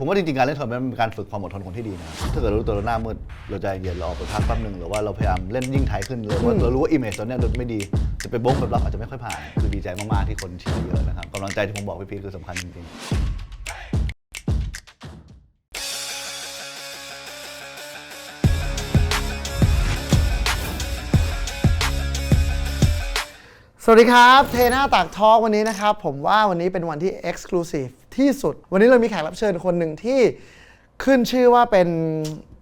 ผมว่าจริงๆการเล่นทัวร์นาเมนต์เป็นการฝึกความอดทนคนที่ดีนะถ้าเกิดรู้ตัวเราหน้ามืดเราใจเย็นเราออกไปพักแป๊บนึงหรือว่าเราพยายามเล่นยิ่งไทยขึ้นเลยว่าเรารู้ว่าอิมเมจตอนนี้เราไม่ดีจะไปโบ้งแบบเราอาจจะไม่ค่อยผ่านคือดีใจมากๆที่คนเชียร์เยอะนะครับกำลังใจที่ผมบอกพี่พีทคือสำคัญจริงๆสวัสดีครับเทน่าตากทอล์กวันนี้นะครับผมว่าวันนี้เป็นวันที่ Exclusive ที่สุดวันนี้เรามีแขกรับเชิญคนหนึ่งที่ขึ้นชื่อว่าเป็น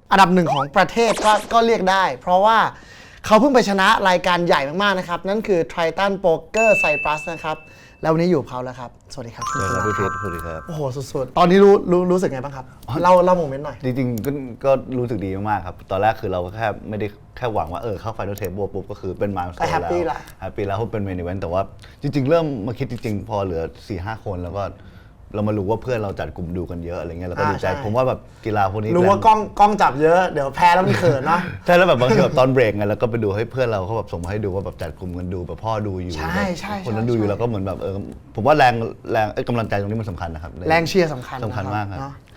อันดับหนึ่งของประเทศก็เรียกได้เพราะว่าเขาเพิ่งไปชนะรายการใหญ่มากๆนะครับนั่นคือ Triton Poker Cyprus นะครับแล้ววันนี้อยู่กับเขาแล้วครับสวัสดีครับ สวัสดีครับพี่พีทสวัสดีครับโอ้โหสุดๆตอนนี้รู้สึกไงบ้างครับเล่าโมเมนต์หน่อยจริงๆก็รู้สึกดีมากๆครับตอนแรกคือเราแค่ไม่ได้แค่หวังว่าเข้าไฟนอลเทเบิลปุ๊บก็คือเป็นมาสเตอร์แล้วแฮปปี้แล้วเพราะเป็นเมนอีเวนต์แต่ว่าจริงๆเริ่มมาคิดจริงๆพอเหลือ 4-5 คนแล้วก็เรามารู้ว่าเพื่อนเราจัดกลุ่มดูกันเยอะอะไรเงี้ยเราก็ดีใจผมว่าแบบกีฬาพวกนี้รู้ว่ากล้องจับเยอะเดี๋ยวแพ้แล้วมันเขินเนาะใช่แล้วแบบบางทีแบบตอนเบรกไงแล้วก็ไปดูให้เพื่อนเราเขาแบบส่งมาให้ดูว่าแบบจัดกลุ่มกันดูแบบพ่อดูอยู่ใช่คนนั้นดูอยู่แล้วก็เหมือนแบบผมว่าแรงกำลังใจตรงนี้มันสำคัญนะครับแรงเชียร์สำคัญมากค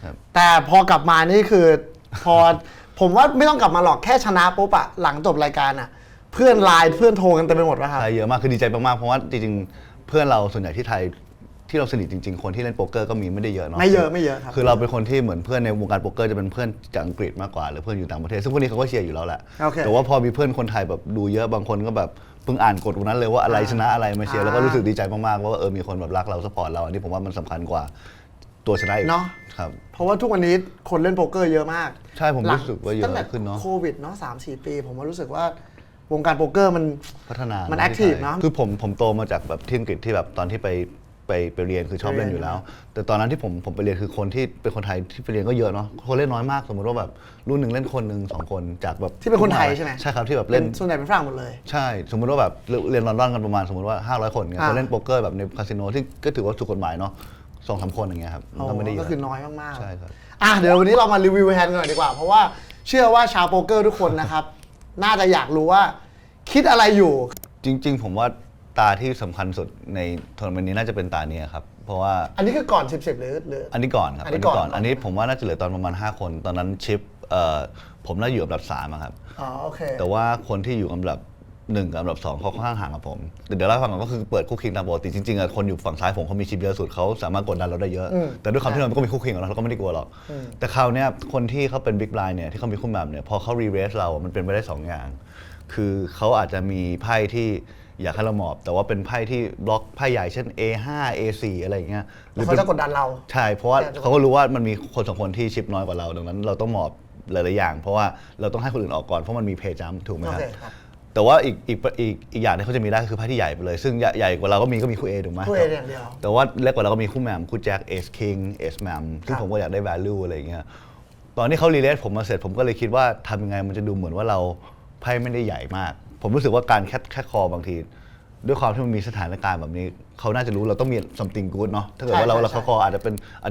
รับแต่พอกลับมานี่คือพอผมว่าไม่ต้องกลับมาหรอกแค่ชนะปุ๊บอะหลังจบรายการอะเพื่อนไลน์เพื่อนโทรกันเต็มไปหมดป่ะครับใช่เยอะมากคือดีใจมากๆเพราะว่าจริงๆเพื่อนเราส่วนใหญ่ที่ไทยที่เราสนิทจริงๆคนที่เล่นโป๊กเกอร์ก็มีไม่ได้เยอะเนาะไม่เยอะครับคือเราเป็นคนที่เหมือนเพื่อนในวงการโป๊กเกอร์จะเป็นเพื่อนจากอังกฤษมากกว่าหรือเพื่อนอยู่ต่างประเทศซึ่งพวกนี้เขาก็เชียร์อยู่แล้วแหละแต่ว่าพอมีเพื่อนคนไทยแบบดูเยอะบางคนก็แบบเพิ่งอ่านกฎตรงนั้นเลยว่าอะไรชนะอะไรมาเชียร์แล้วก็รู้สึกดีใจมากๆว่ามีคนแบบรักเราซัพพอร์ตเราอันนี้ผมว่ามันสำคัญกว่าตัวชนะอีกเนาะครับเพราะว่าทุกวันนี้คนเล่นโป๊กเกอร์เยอะมากใช่ผมรู้สึกว่าเยอะขึ้นเนาะโควิดเนาะ3-4 ปีผมว่ารู้สึกว่าวงการโป๊กเกอร์มันพัฒนามันแอคทีฟเนาะคือผมโตมาจากแบบที่อังกฤษที่แบบตอนที่ไปเรียนคือชอบเล่นอยู่แล้วแต่ตอนนั้นที่ผมไปเรียนคือคนที่เป็นคนไทยที่ไปเรียนก็เยอะเนาะคนเล่นน้อยมากสมมติว่าแบบรุ่นหนึ่งเล่นคนหนึ่ง2 คนจากแบบที่เป็นคนไทยใช่ไหมใช่ครับที่แบบเล่นส่วนใหญ่เป็นฝรั่งหมดเลยใช่สมมติว่าแบบเรียนลอนดอนกันประมาณสมมติว่า500 คนเนี่ยเขาเล่นโป๊กเกอร์แบบในคาสิโนที่ก็ถือว่าถูกกฎหมายเนาะ2-3 คนอย่างเงี้ยครับก็ไม่ได้เยอะก็คือน้อยมากๆใช่ครับเดี๋ยววันนี้เรามารีวิวแฮนด์กันหน่อยดีกว่าเพราะว่าเชื่อว่าชาวโป๊กเกอร์ทุกคนนะครับน่าจะอยากรู้ว่าคิดอะไรอยู่จริงๆผมว่าตาที่สำคัญสุดในทัวร์นาเมนต์นี้น่าจะเป็นตานี้ครับเพราะว่าอันนี้คือก่อน10หรืออันนี้ก่อนครับอันนี้ผมว่าน่าจะเหลือตอนประมาณ5 คนตอนนั้นชิปผมน่าอยู่อันดับ3ครับโอเคแต่ว่าคนที่อยู่อันดับ1กับอันดับ2เขาค่อนข้างห่างกับผมเดี๋ยวเล่าให้ฟังก่อนก็คือเปิดคู่คิงตามปกติจริงๆคนอยู่ฝั่งซ้ายผมเขามีชิปเยอะสุดเขาสามารถกดดันเราได้เยอะแต่ด้วยความที่เราก็มีคู่คิงของเราก็ไม่ได้กลัวหรอกแต่คราวนี้คนที่เขาเป็นบิ๊กไลน์เนี่ยที่เขามีคู่แมปเนี่ยพอเขารีเรสเรามันเป็นไปได้2 อย่างคือเขาอาจจะมีไพ่ที่อยากให้เราหมอบแต่ว่าเป็นไพ่ที่บล็อกไพ่ใหญ่เช่น A5 A4 อะไรอย่างเงี้ยหรือเขาจะกดดันเราใช่เพราะว่าเขาก็รู้ว่ามันมีคน2 คนที่ชิปน้อยกว่าเราดังนั้นเราต้องหมอบหลายๆอย่างเพราะว่าเราต้องให้คนอื่นออกก่อนเพราะมันมีเพย์จัมป์ถูกไหมครับแต่ว่าอีกอย่างที่เขาจะมีได้คือไพ่ที่ใหญ่ไปเลยซึ่งใหญ่กว่าเราก็มีคู่ A ถูกไหมคู่ A อย่างเดียวแต่ว่าเล็กกว่าเราก็มีคู่แมมคู่แจ็ค Ace King Ace Mam ซึ่งผมก็อยากได้ value อะไรอย่างเงี้ยตอนที่เขารีเลสผมมาเสร็จผมก็เลยคิดว่าทำยังไงมันจะดูเหมือนว่าเราไพ่ไม่ได้ใหญ่มากผมรู้สึกว่าการแค่คอบางทีด้วยความที่มันมีสถานการณ์แบบนี้เขาน่าจะรู้เราต้องมี something good เนาะถ้าเกิดว่าเราคออาจ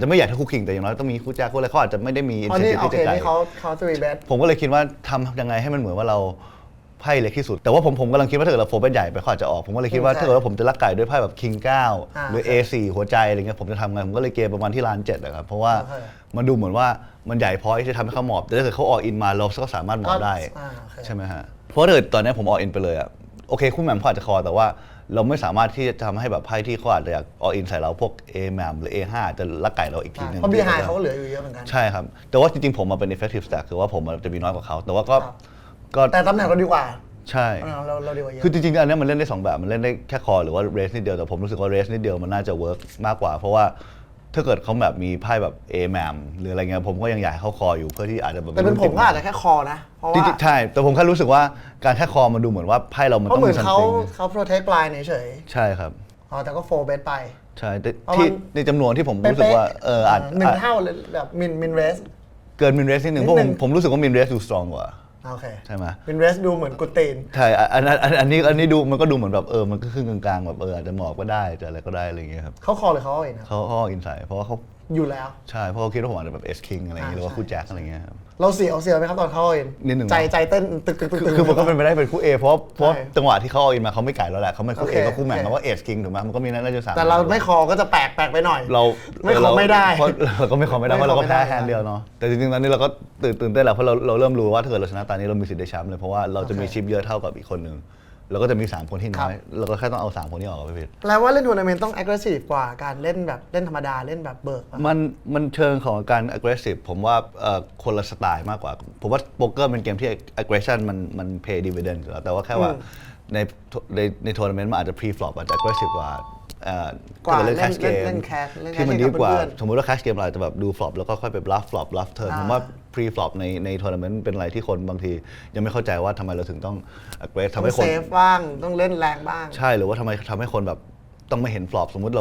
จะไม่ใหญ่เท่าคู่คิงแต่อย่างน้อยต้องมีคู่แจ็คคู่อะไรเขาอาจจะไม่ได้มี incentive ที่จะไกลเขาจะรีเบสผมก็เลยคิดว่าทำยังไงให้มันเหมือนว่าเราไพ่เล็กที่สุดแต่ว่าผมกำลังคิดว่าถ้าเกิดเราโฟร์เบสใหญ่ไปเขาอาจจะออกผมก็เลยคิดว่าถ้าเกิดว่าผมจะลักไก่ด้วยไพ่แบบคิง9หรือ A4 หัวใจอะไรเงี้ยผมจะทำไงผมก็เลยเกมประมาณที่ลาน7นะครับเพราะว่ามันดูเหมือนว่ามันใหญ่พอที่จะทำให้เขาหมอบแต่ถ้าเกิดเขาออกอินมาเราก็สามารถหมอบได้ใช่ไหมฮะเพราะถ้าเกิดตอนนี้ผมออกอินไปเลยอะโอเคคู่แมมเขาอาจจะคอแต่ว่าเราไม่สามารถที่จะทำให้แบบไพ่ที่เขาอาจจะอยากออกอินใส่เราพวก A แมมหรือ A5 จะลักไก่เราอีกทีนึงเพราะ B high เขาก็เหลืออยู่เยอะเหมือนกันใช่ครับแต่ว่าจริงๆผมมาเป็น effective stack คือว่าผมจะมีน้อยกว่าเขาแต่ว่าก็แต่ตำแหน่งเราดีกว่าใช่เราดีกว่าเยอะคือจริงๆอันนี้มันเล่นได้2 แบบมันเล่นได้แค่คอหรือว่าเรสนิดเดียวแต่ผมรู้สึกว่าเรสนิดเดียวมันน่าจะเวิร์กมากกว่าเพราะว่าถ้าเกิดเขาแบบมีไพ่แบบ A แมมหรืออะไรเงี้ยผมก็ยังอยากให้เขาคออยู่เพื่อที่อาจจะแบบแต่เป็นผมก็อาจจะแค่คอนะเพราะว่าใช่แต่ผมแค่รู้สึกว่าการแค่คอมันดูเหมือนว่าไพ่เรามันต้องมี something เขา protect ปลายเฉยใช่ครับแต่ก็ 4 bet ไปใช่ที่ในจำนวนที่ผมรู้สึกว่าอาจ1 เท่าเลยแบบมินเรสเกินมินเรสนิดนึงเพราะผมรู้สึกว่ามินเรสดูสตรองกว่าโอเคใช่ไหมมินเรสดูเหมือนกุตีนใช่อันนี้ดูมันก็ดูเหมือนแบบมันก็ขึ้นกลางๆแบบอาจจะหมอบก็ได้จะอะไรก็ได้อะไรอย่างเงี้ยครับเขาคอหรือเขาอินเขาอินใส่เพราะว่าเขา อยู่แล้วใช่เพราะเขาคิดว่าผมอาจจะแบบเอสคิงอะไรอย่างเงี้ยหรือว่าคู่แจ็คอะไรเงี้ยครับ เราเสียวไหมครับตอนเขาอิน นิดหนึ่ง ใจเต้นตึกคือมันก็เป็นไปได้เป็นคู่ A เพราะใช่ จังหวะที่เขาเอาอินมาเขาไม่ไก่แล้วแหละเขาไม่คู่ โอ A เค ก็คู่แมน โอเค เขาว่าเอสคิงถูกไหมมันก็มีน่าจะสาม แต่เราไม่คอก็จะแปลกไปหน่อย เรา ไม่คอไม่ได้ เพราะเราก็ไม่คอไม่ได้เพราะเราก็แพ้ ไม่คอไม่ได้ แฮนด์เดียวเนาะแต่จริงๆตอนนี้เราก็ตื่นเต้นแล้วเพราะเราเริ่มรู้ว่าถ้าเกิดเราชนะตอนนี้เรามีสิทธิ์ได้แชมป์เลยเพราะว่าเราจะมี โอเค ชิปเยอะเท่ากับอีกคนหนึ่งเราก็จะมี3คนที่น้อยเราก็แค่ต้องเอา3คนที่ออกไปผิด แล้วว่าเล่นทัวร์นาเมนต์ต้อง aggressive กว่าการเล่นแบบเล่นธรรมดาเล่นแบบเบิกป่ะ มันเชิงของการ aggressive ผมว่าคนละสไตล์มากกว่า ผมว่าโป๊กเกอร์เป็นเกมที่ aggression มัน pay dividend อยู่แล้วแต่ว่าแค่ว่าในทัวร์นาเมนต์มันอาจจะ pre flop อาจจะ aggressive กว่ากว่า ถ้เล่น cash เล่ game น cash เล่น cash ที่มันดีกว่า กับเพื่อน สมมติว่า cash game เราอาจจะแบบดู flop แล้วก็ค่อยไป bluff flop bluff turn ผมว่า pre flop ในทัวร์นาเมนต์เป็นอะไรที่คนบางทียังไม่เข้าใจว่าทำไมเราถึงต้อง aggressive ต้อ ทำให้ ง คน เซฟบ้างต้องเล่นแรงบ้าง ใช่หรือว่าทำให้คนแบบต้องไม่เห็นฟลอปสมมุติเ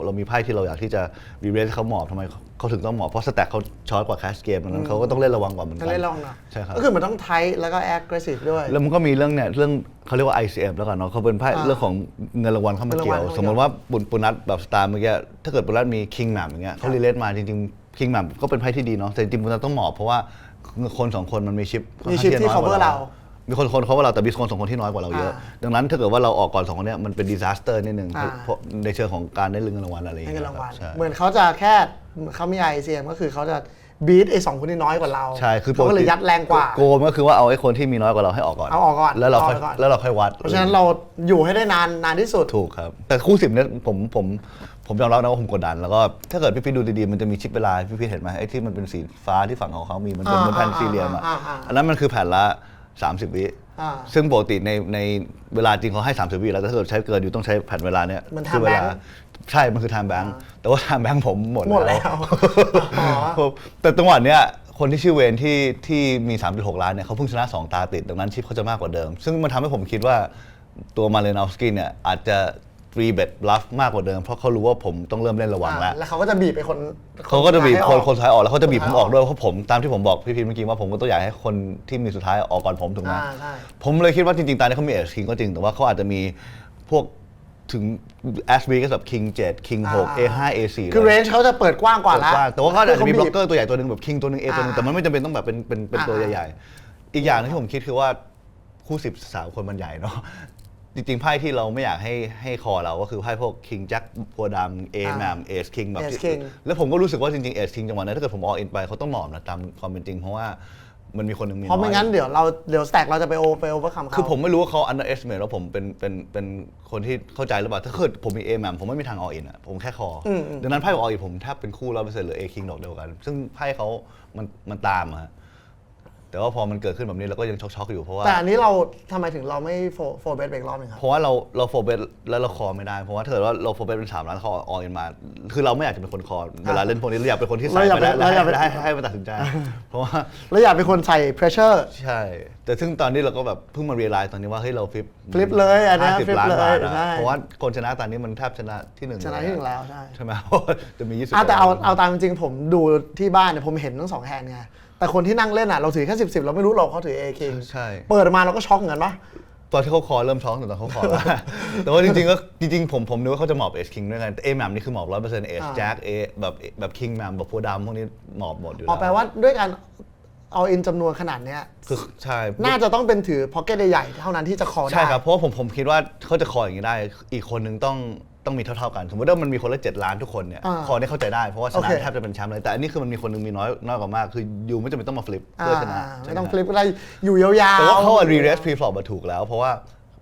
รามีไพ่ที่เราอยากที่จะรีเรสเขาหมอบทำไมเขาถึงต้องหมอบเพราะสแต็กเขาช็อตกว่าแคชเกมดังนั้นเขาก็ต้องเล่นระวังกว่าเหมือนกั ต้องเล่นระวังหน่อย ใช่ครับ ก็คือมันต้องไทท์แล้วก็ aggressive ด้วย แล้วมันก็มีเรื่องเขาเรียกว่า ICM แล้วกันเนาะเขาเป็นไพ่เรื่องของเงินรางวัลเข้ามาเกี่ยว เงินรางวัลเข้ามาเกี่ยว สมมติว่าปุณนัทแบบสตาร์เมื่อกี้ถ้าเกิดปุณนัทมีคิงแหม่มอย่างเงี้ยเขารีเลทมาจริงๆคิงแหม่มก็เป็นไพ่ที่ดีเนาะแต่จริงๆปุณนัทต้องหมอบเพราะว่าคน2คนมันมีชิป มีชิปที่ ค่อนข้าง cover เรา มีคนเขาว่าเราแต่มีคน2คนที่น้อยกว่าเราเยอะ ดังนั้นถ้าเกิดว่าเราออกก่อน2คนเนี้ยมันเป็นดีซาสเตอร์นิดนึงเพราะในเชิงของการได้เงินรางวัลอะไรอย่าง ให้ เงี้ เงิ ย นรางวัล ใช่ เหมือนเขาจะแค่เขามี ICM ก็คือเขาจะบีทไอ้2คนที่น้อยกว่าเรา ใช่คือ เขาก็เลยยัดแรงกว่า โกมก็คือว่าเอาไอ้คนที่มีน้อยกว่าเราให้ออกก่อน เอาออกก่อน แล้วเราค่อย เอาออกก่อน แล้วเราค่อยวัด เพราะฉะนั้นเราอยู่ให้ได้นานที่สุด ถูกครับแต่คู่10เนี่ยผมยอมรับนะว่าผมกดดันแล้วก็ถ้าเกิดพี่ดูดีๆมันจะมีชิปเวลาพี่เห็นไหมไอ้ที่มันเป็นสีฟ้าที่ฝั่งของเขามีมันเป็นเหมือนแผ่นสี่เหลี่ยมอ่ะอันนั้นมันคือแผ่นละ30 วิ อ่า ซึ่งปกติในเวลาจริงเขาให้30 วิแล้วแต่ถ้าเกิดใช้เกินอยู่ต้องใช้แผ่นเวลาเนี้ย มัน คือ time เวลา bank ใช่มันคือ time bank แต่ว่า time bank ผมหมด แล้ว อ๋อ แต่จังหวะเนี้ยคนที่ชื่อเวนที่มี 3.6 ล้านเนี่ยเขาเพิ่งชนะ 2 ตาติดดังนั้นชิปเขาจะมากกว่าเดิม ซึ่งมันทำให้ผมคิดว่าตัวมาเลนอฟสกี้เนี่ยอาจจะ3 bet bluff มากกว่าเดิม เพราะเขารู้ว่าผมต้องเริ่มเล่นระวังแล้ว แล้วเขาก็จะบีบไปคน เขาก็จะบีบคน สุดท้าย สุดท้ายออกแล้วเขาจะบีบ ค ผ น ม สุดท้าย ออกด้วยเพราะผมตามที่ผมบอกพี่พีทเมื่อกี้ว่าผมก็ต้องอยากให้คนที่มีสุดท้ายออกก่อนผมถูกไหม ใช่ ผมเลยคิดว่าจริงๆตอนนี้เขามีเอสคิงก็จริงแต่ว่าเขาอาจจะมีพวกถึงแอสบีก็แบบคิง7คิง6 A5 A4 คือเรนจ์เขาจะเปิดกว้างกว่าแล้ว แต่ว่าเขาอาจจะมีบล็อกเกอ ร์ ร์ตัวใหญ่ตัวหนึ่งแบบคิงตัวหนึ่ง A ตัวหนึ่งแต่มันไม่จำเป็นต้องแบบเป็นตัวใหญ่ๆอีกอย่างนึงที่ผมคิดคือว่าคู่10 3 คนมันใหญ่เนาะจริงๆไพ่ที่เราไม่อยากให้คอเราก็คือไพ่พวกคิงแจ็คพัวดำ A แมม A คิงแบบ Ace King แล้วผมก็รู้สึกว่าจริงๆ A คิงจังหวะนั้นถ้าเกิดผมอออินไปเขาต้องหมอบนะตามความเป็นจริงเพราะว่ามันมีคนหนึ่งมี เพราะไม่ น้อย งั้นเดี๋ยวสแต็กเราจะไปโอเวอร์คัมเขา คือผมไม่รู้ว่าเขา underestimate ว่าผมเป็นคนที่เข้าใจหรือเปล่าถ้าเกิดผมมี A แมมผมไม่มีทางอออินอ่ะผมแค่คออดังนั้นไพ่อออินผมแทบเป็นคู่ 100% หรือ A คิงดอกเดียวกัน ซึ่งไพ่เขามันตามอะฮะแต่ว่าพอมันเกิดขึ้นแบบนี้เราก็ยังช็อกๆอยู่เพราะว่า แต่อันนี้เราทำไมถึงเราไม่โฟร์เบสเบรกรอบหนึงครับ เพราะว่าเราโฟเบสแล้วเราคอไม่ได้เพราะว่าถ้าเกิดว่าเราโฟเบสเป็น3 ล้านคอออินมา คือเราไม่อยากจะเป็นคนคอเวลาเล่นพวกนี้เราอยากเป็นคนที่ใส่ เราอยาก ไป เป็น แล้ว เราอยากเป็น ให้มันตัดสินใจ เพราะว่า แล้วอยากเป็นคนใส่ pressure ใช่ แต่ซึ่งตอนนี้เราก็แบบเพิ่งมา realize ตอนนี้ว่าเฮ้ยเราฟลิป เลยอันเนี้ย 50 flip ล้าน เลย บาทอะ ใช่ เพราะว่าคนชนะตอนนี้มันแทบชนะที่1 ชนะที่หนึ่งแล้วใช่ ใช่ไหม เพราะว่าจะมี20 แต่เอาตามจริงๆผมดูที่บ้านเนี่ยผมเห็นทั้ง2แฮนด์ไงแต่คนที่นั่งเล่นอ่ะเราถือแค่10เราไม่รู้หรอกเขาถือ A King ใช่ เปิดมาเราก็ช็อกเหมือนกันปะ ตอนที่เขาคอเริ่มช็อกแต่ตอนเขาคอแล้ว แต่ว่าจริงๆก็จริงๆผมนึกว่าเขาจะหมอบเอสคิงด้วยกันแต่เอแมมนี่คือหมอบ100%เอสแจ็คเอแบบคิงแมมแบบโพดามพวกนี้หมอบหมดอยู่ อ๋อ แล้ว แปลว่าด้วยการเอาอินจำนวนขนาดเนี้ย คือใช่ น่าจะต้องเป็นถือพ็อกเก็ตใหญ่ๆเท่านั้นที่จะคอได้ ใช่ครับเพราะว่าผมคิดว่าเขาจะคออย่างนี้ได้อีกคนนึงต้องมีเท่าๆกัน สมมติว่ามันมีคนละ7 ล้านทุกคนเนี่ยคอเนี่ยเข้าใจได้เพราะว่าชนะ โอเค แทบจะเป็นแชมป์เลยแต่อันนี้คือมันมีคนนึงมีน้อยกว่ามากคือยูไม่จำเป็นต้องมาฟลิป อ่า เพื่อชนะ ไม่ต้อง ใช่ ฟ ห ลิปก็ได้อยู่ยาวๆ แต่ว่าเขารีเรสพรีฟลอปมาถูกแล้วเพราะว่า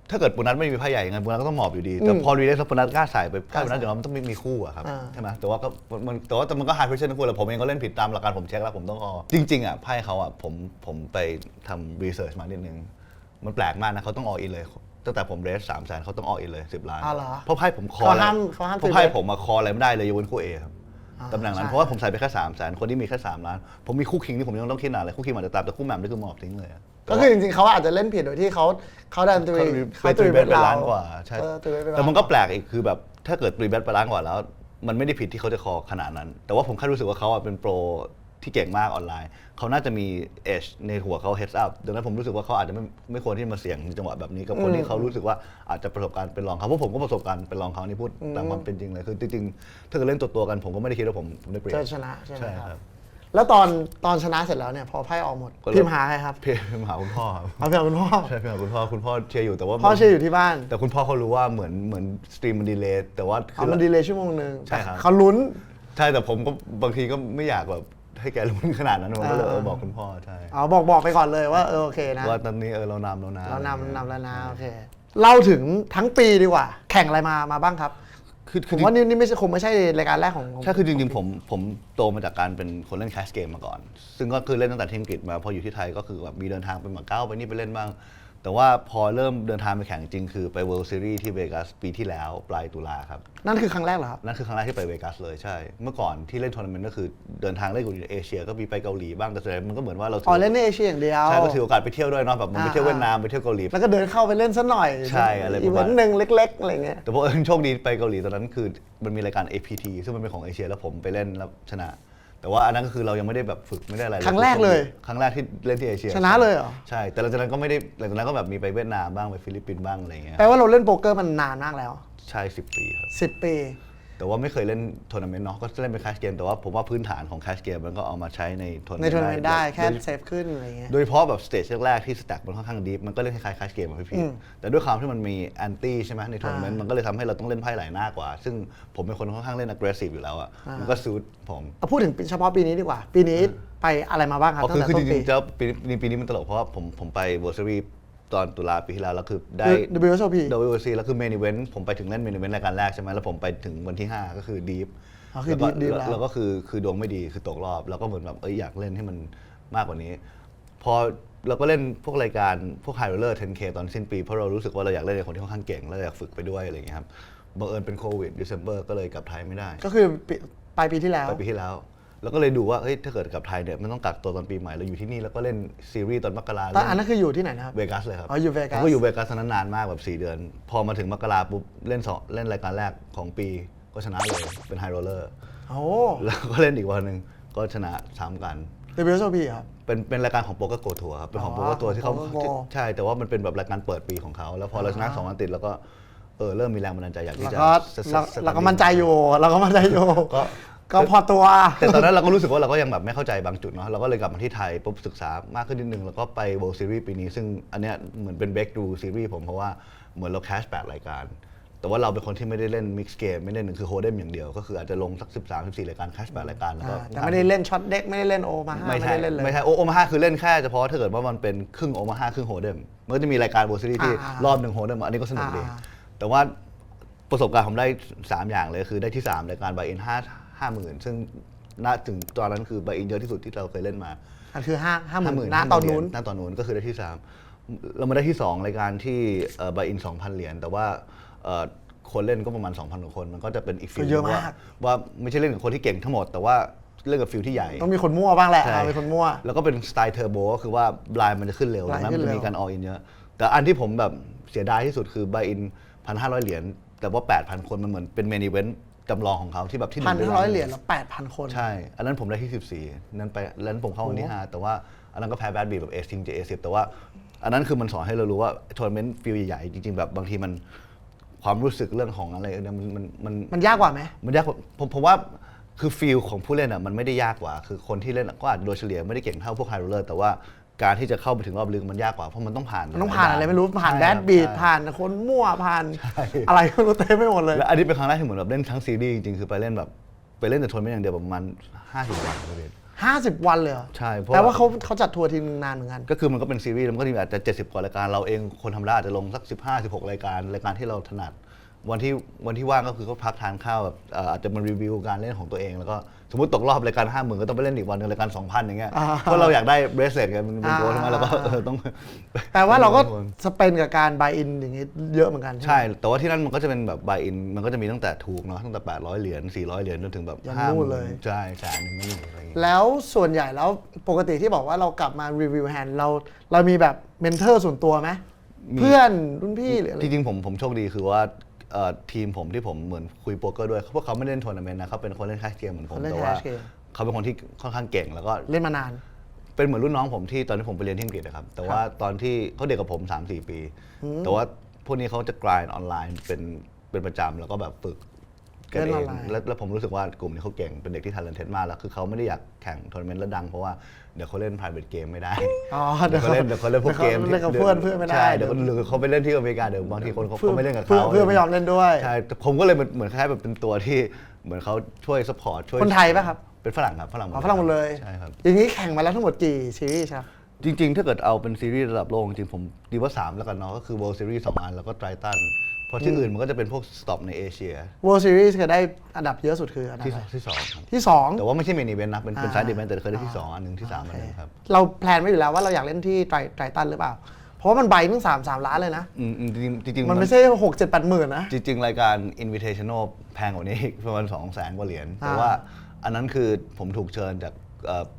ถ้าเกิดปุนัทไม่มีไพ่ใหญ่ยังไงปุนัทก็ต้องหมอบอยู่ดีแต่พอรีเรสแล้วปุนัทกล้าใส่ไปไพ่ปุนัทอย่างน้อยมันต้องมีคู่อะครับใช่ไหมแต่ว่ามันก็ไฮเพรสเชอร์ทั้งคู่แหละผมเองก็เล่นผิดตามหลักการผมเช็คแล้วผมต้องจริงๆอ่ะไพ่เขาอ่ะผมไปทำรีเสิร์ชมานิดนึงมันแปลกมากนะเขาต้องออินเลยตั้งแต่ผมเรส300,000เขาต้องออินเลย10 ล้าน อ๋อเหรอ เพราะไพ่ผมคอ เขาห้าม เพราะไพ่ผมมาคออะไรไม่ได้เลยยกเว้นคู่ A ครับตำแหน่งนั้นเพราะว่าผมใส่ไปแค่300,000คนที่มีแค่3 ล้านผมมีคู่คิงที่ผมยังต้องคิดนานเลยคู่คิงอาจจะตามแต่คู่แหม่มนี่คือหมอบทิ้งเลย ก็คือจริงๆเขาอาจจะเล่นผิดโดยที่เขาดันตรี ไปตรีเบสไปล้านกว่าใช่ ตรีเบสไป แต่มันก็แปลกอีกคือแบบถ้าเกิดตรีเบสไปล้านกว่าแล้ว มันไม่ได้ผิดที่เขาจะคอขนาดนั้น แต่ว่าผมแค่รู้สึกว่าเขาเป็นโปรท ที่เก่งมากออนไลน์เขาน่าจะมี edge ในหัวเขา heads up ดังนั้นผมรู้สึกว่าเขาอาจจะไม่ควรที่มาเสี่ยงในจังหวะแบบนี้กับคนที่เขารู้สึกว่าอาจจะประสบการณ์เป็นรองเขาเพราะผมก็ประสบการณ์เป็นรองเขานี่พูดตามความเป็นจริงเลยคือจริงๆถ้าเกิดเล่นตัวกันผมก็ไม่ได้คิดว่าผมได้เปรียบ จะชนะใช่ไหม ใช่ ค ค รั รับ บ แล้วตอนชนะเสร็จแล้วเนี่ยพอไพ่ออกหมด ก็เลย พิมพ์หาใครครับ พี่มาหาคุณพ่อครับ เอาไปหาคุณพ่อ ใช่พี่มาคุณพ่อเชียร์อยู่แต่ว่า พ่อเชียร์อยู่ที่บ้าน แต่คุณพ่อเขารู้ว่าเหมือนสตรีมมันดีเลย์แต่ว่า มันดีเลย์ชั่วโมงนึง ใช่ครับ เขาลุ้น ใช่แต่ผมก็บางทีก็ไม่อยากแบบให้แกรู้ขนาดนั้นผมก็เลยบอกคุณพ่อใช่ อ๋อบอกไปก่อนเลยว่าโอเคนะ ว่าตอนนี้เรานำ เรานำแล้วนะโอเคเล่าถึงทั้งปีดีกว่า แข่งอะไรมาบ้างครับ คือ ผมว่านี่ไม่ใช่คงไม่ใช่รายการแรกของ ใช่คือจริงๆผมโตมาจากการเป็นคนเล่นแคสเกมมาก่อน ซึ่งก็คือเล่นตั้งแต่ที่อังกฤษมาพออยู่ที่ไทยก็คือแบบมีเดินทางไปมาเก๊าไปนี่ไปเล่นบ้าง แต่ว่าพอเริ่มเดินทางไปแข่งจริงคือไป World Series ที่เวกัสปีที่แล้วปลายตุลาครับ นั่นคือครั้งแรกเหรอครับ นั่นคือครั้งแรกที่ไปเวกัสเลยใช่ เมื่อก่อนที่เล่นทัวร์นาเมนต์ก็คือเดินทางเล่นกับเอเชียก็มีไปเกาหลีบ้างแต่ส่วนใหญ่มันก็เหมือนว่าเรา อ๋อเล่นในเอเชียอย่างเดียว ใช่ก็ถือโอกาสไปเที่ยวด้วยเนาะแบบมันไปเที่ยวเวียดนามไปเที่ยวเกาหลี แล้วก็เดินเข้าไปเล่นซะหน่อย ใช่อะไรประมาณ อีเวนต์หนึ่งเล็กๆอะไรเงี้ย แต่พอโชคดีไปเกาหลีตอนนั้นคือมันมีรายการ APT ซึ่งมันเป็นของเอเชียแล้วผมไปเล่นแล้วชนะ แต่ว่าอันนั้นก็คือเรายังไม่ได้แบบฝึกไม่ได้อะไร ครั้งแรกเลย ครั้งแรกที่เล่นที่เอเชีย ชนะเลยเหรอ ใช่แต่หลังจากนั้นก็ไม่ได้หลังจากนั้นก็แบบมีไปเวียดนามบ้างไปฟิลิปปินส์บ้างอะไรอย่างเงี้ย แปลว่าเราเล่นโป๊กเกอร์มันนานมากแล้ว ใช่10 ปีครับ 10 ปี แต่ว่าไม่เคยเล่นทัวร์นาเมนต์เนาะก็เล่นเป็นแคชเกมแต่ว่าผมว่าพื้นฐานของแคชเกมมันก็เอามาใช้ในทัวร์นา ใน เมนต์ ทัวร์นาเมนต์ได้แค่ โดย เซฟขึ้นอะไรเงี้ย โดยเฉพาะแบบสเตจแรกๆที่สแต็กมันค่อนข้างดีฟมันก็เล่นคล้ายๆแคชเกมอะพี่แต่ด้วยความที่มันมีแอนตี้ใช่ไหมในทัวร์นาเมนต์มันก็เลยทำให้เราต้องเล่นไพ่หลายหน้ากว่า ซึ่งผมเป็นคนค่อนข้างเล่น aggressive อยู่แล้วอ่ะมันก็ซูทผม เอาพูดถึงเฉพาะปีนี้ดีกว่า ปีนี้ไปอะไรมาบ้างครับตั้งแต่ คือ ต้ จ นปี ริงๆแล้วปีนี้มันตลกเพราะว่าผมไป World Series ตอนตุลาปีที่แล้วแล้วคือได้ WSOP WSC แล้วคือ Main Event ผมไปถึงเล่น Main Event รายการแรกใช่ไหมแล้วผมไปถึงวันที่ 5 ก็คือ Deep อ๋อคือ Deep แล้ว แล้วก็คือดวงไม่ดีคือตกรอบแล้วก็เหมือนแบบอยากเล่นให้มันมากกว่านี้ พอเราก็เล่นพวกรายการพวก High Roller 10K ตอนสิ้นปีเพราะเรารู้สึกว่าเราอยากเล่นกับคนที่ค่อนข้างเก่งแล้วอยากฝึกไปด้วยอะไรอย่างเงี้ยครับบังเอิญเป็นโควิด December ก็เลยกลับไทยไม่ได้ ก็คือปลายปีที่แล้ว ไปปีที่แล้ว แล้วก็เลยดูว่าเฮ้ยถ้าเกิดกลับไทยเนี่ยมันต้องกักตัวตอนปีใหม่เราอยู่ที่นี่แล้วก็เล่นซีรีส์ตอนมกรา ตอนอันนั้นคืออยู่ที่ไหนนะครับ เวกัสเลยครับ อ๋ออยู่เวกัส ผมก็อยู่เวกัสตอนนั้นนานมากแบบ4 เดือน พอมาถึงมกราปุ๊บเล่นรายการแรกของปีก็ชนะเลยเป็นไฮโรลเลอร์ โอ้ แล้วก็เล่นอีกวันหนึ่งก็ชนะซ้ำกัน WSOP ครับ เป็นรายการของโปรโกทัวร์ครับเป็นของ อ๋ โป อ รโกทัวร์ที่เขา ของ Poker Go ใช่แต่ว่ามันเป็นแบบรายการเปิดปีของเขาแล้วพอเราชนะ2 วันติดแล้วก็เริ่มมีแรงบันดาลใจอยากที่ แล้ว จะ ก็ ส เราก็มั่นใจอยู่เราก็มั่นใจอยู่ ก็ ก็พอตัว แต่ตอนนั้นเราก็รู้สึกว่าเราก็ยังแบบไม่เข้าใจบางจุดเนาะเราก็เลยกลับมาที่ไทยปุ๊บศึกษามากขึ้นนิดนึงแล้วก็ไป World Series ปีนี้ซึ่งอันเนี้ยเหมือนเป็น breakthrough series ผมเพราะว่าเหมือนเราแคช8 รายการ แต่ว่าเราเป็นคนที่ไม่ได้เล่น mix game ไม่ได้หนึ่งคือโฮเดมอย่างเดียวก็คืออาจจะลงสัก13-14 รายการแคช8 รายการแล้วก็ แต่ไม่ได้เล่นช็อตเด็กไม่ได้เล่นโอมาห้า ไม่ ไม่ ใช่ ได้เล่นเลย ไม่ใช่โอมาห้าคือเล่นแค่เฉพาะถ้าเกิดว่ามันเป็นครึ่งโอมาห้าครึ่งโฮเดมมันก็จะมีรายการ World Series ที่รอบหนึ่งโฮเดมอันนี้ก็สนุกดีแต่ว่าประสบการณ์ผมได้ 3 อย่างเลยคือได้ที่ 3 รายการบายอิน50,000 ซึ่งณถึงตอนนั้นคือบายอินเยอะที่สุดที่เราเคยเล่นมา อันคือ50,000 50,000 หน้าตอนนู้น หน้าตอนนู้นก็คือได้ที่ 3 เรามาได้ที่ 2 รายการที่บายอิน 2,000 เหรียญแต่ว่าคนเล่นก็ประมาณ 2,000 กว่าคนมันก็จะเป็นอีกฟิล เยอะมาก ว่าไม่ใช่เล่นกับคนที่เก่งทั้งหมด แต่ว่าเล่นกับฟิลที่ใหญ่ ต้องมีคนมั่วบ้างแหละ ใช่ มีคนมั่ว แล้วก็เป็นสไตล์เทอร์โบก็คือว่าบลายมันจะขึ้นเร็ว blind นะ ขึ้ มัน น จะ เร็ว มีการอออินเยอะ แต่อันที่ผมแบบเสียดายที่สุดคือบายอิน 1,500 เหรียญแต่ว่า 8,000 คนมันเหมือนเป็นเมนิเวนต์จำลองของเขาที่แบบที่ 1,500 เหรียญแล้ว 8,000 คน ใช่ อันนั้นผมได้ที่ 14นั้นไปแล้วผมเข้าวันที่ 5 แต่ว่าอันนั้นก็แพ้แบดบีแบบเอซิงเจA10แต่ว่าอันนั้นคือมันสอนให้เรารู้ว่าทัวร์นาเมนต์ฟิลใหญ่ๆจริงๆแบบบางทีมันความรู้สึกเรื่องของอะไรเนี่ยมันยากกว่าไหม มันยากกว่าผมว่าคือฟีลของผู้เล่นอ่ะมันไม่ได้ยากกว่า คือคนที่เล่นก็อาจจะโดยเฉลี่ยไม่ได้เก่งเท่าพวกไฮโรลเลอร์แต่ว่าการที่จะเข้าไปถึงรอบลึกมันยากกว่าเพราะมันต้องผ่าน มันต้องผ่านอะไรไม่รู้ผ่านแดดบีดผ่านคนมั่วผ่าน ใช่ อะไรไม่รู้เต็มไปหมดเลย และอันนี้เป็นครั้งแรกที่เหมือนแบบเล่นทั้งซีรีส์จริงๆคือไปเล่นแต่ทัวร์นาเมนต์อย่างเดียวประมาณ50 วันเลย 50 วันเลยเหรอ ใช่เพราะ แต่ว่าเขาจัดทัวร์ทีนึงนานเหมือนกัน ก็คือมันก็เป็นซีรีส์แล้วมันก็มีอาจจะ70 กว่ารายการเราเองคนธรรมดาอาจจะลงสัก15-16 รายการที่เราถนัดวันที่ว่างก็คือเขาพักทานข้าวแบบอาจจะมารีวิวการเล่นของตัวเองแล้วก็สมมติตกรอบรายการ 50,000 ก็ต้องไปเล่นอีกวันหนึงรายการ 2,000 อย่างเงี้ยเพราะเราอยากได้เบรสเลตกันเป็นโกลใช่ไหมแล้วก็ต้อง แต่ว่าเราก็สเปนกับการบายอินอย่างงี้เยอะเหมือนกัน ใช่ แต่ว่าที่นั่นมันก็จะเป็นแบบบายอินมันก็จะมีตั้งแต่ถูกเนาะตั้งแต่800 เหรียญ400 เหรียญจนถึงแบบ ยันนู่นเลย ใช่แสนหนึ่งก็มีอะไรอย่างเงี้ย แล้วส่วนใหญ่แล้วปกติที่บอกว่าเรากลับมารีวิวแฮนด์เรามีแบบเมนเทอร์ส่วนตัวไหมเพื่อนรุ่นพี่หรืออะไร จริงๆผมโชคดีคือว่าทีมผมที่ผมเหมือนคุยโป๊กเกอร์ด้วยพวกเขาไม่เล่นทัวร์นาเมนต์นะเขาเป็นคนเล่นแคชเกมเหมือนผม เขาเล่น แต่ว่า cash game เขาเป็นคนที่ค่อนข้างเก่งแล้วก็ เล่นมานาน เป็นเหมือนรุ่นน้องผมที่ตอนที่ผมไปเรียนที่อังกฤษนะครับแต่ว่าตอนที่เขาเด็กกับผม 3-4 ปี แต่ว่าพวกนี้เขาจะกลายออนไลน์เป็นประจำแล้วก็แบบฝึกกันเองแล้วผมรู้สึกว่ากลุ่มนี้เขาเก่งเป็นเด็กที่ talented มากแล้วคือเขาไม่ได้อยากแข่งทัวร์นาเมนต์แล้วดังเพราะว่าเดี๋ยวเขาเล่น private game ไม่ได้ อ๋อ เดี๋ยวเขาเล่นพวกเกม เล่นกับเพื่อนไม่ได้ ใช่เดี๋ยวหรือเขาไปเล่นที่อเมริกาเดี๋ยวบางทีคนเขาไม่เล่นกับเขา เพื่อนไม่ยอมเล่นด้วย ใช่ผมก็เลยเหมือนคล้ายๆแบบเป็นตัวที่เหมือนเขาช่วย support ช่วย คนไทยป่ะครับ เป็นฝรั่งครับฝรั่ง ฝรั่งหมดเลย ใช่ครับ อย่างนี้แข่งมาแล้วทั้งหมดกี่ซีรีส์ครับ จริงๆ ถ้าเกิดเอาเป็นซีรีส์ระดับโลกจริงๆผมดีว่า 3 แล้วกันเนาะก็คือ World Series 2 อันแล้วก็ Triton เพราะที่อื่นมันก็จะเป็นพวก stop ในเอเชีย World Series เคยได้อันดับเยอะสุดคืออันดับ ที่ อะไร ที่สองครับ ที่สอง แต่ว่าไม่ใช่เมนอีเวนต์นะเป็นไซด์อีเวนต์แต่เคยได้ที่ 2 อันหนึ่งที่ 3 อันหนึงครับ เราแพลนไว้อยู่แล้วว่าเราอยากเล่นที่ไตรตันหรือเปล่า เพราะว่ามันใบตั้ง3 ล้านเลยนะ จริงๆ มันไม่ใช่6-7-8 หมื่นนะ จริงๆ รายการ Invitational แพงกว่านี้อีกประมาณ 200,000 กว่าเหรียญแต่ว่าอันนั้นคือผมถูกเชิญจาก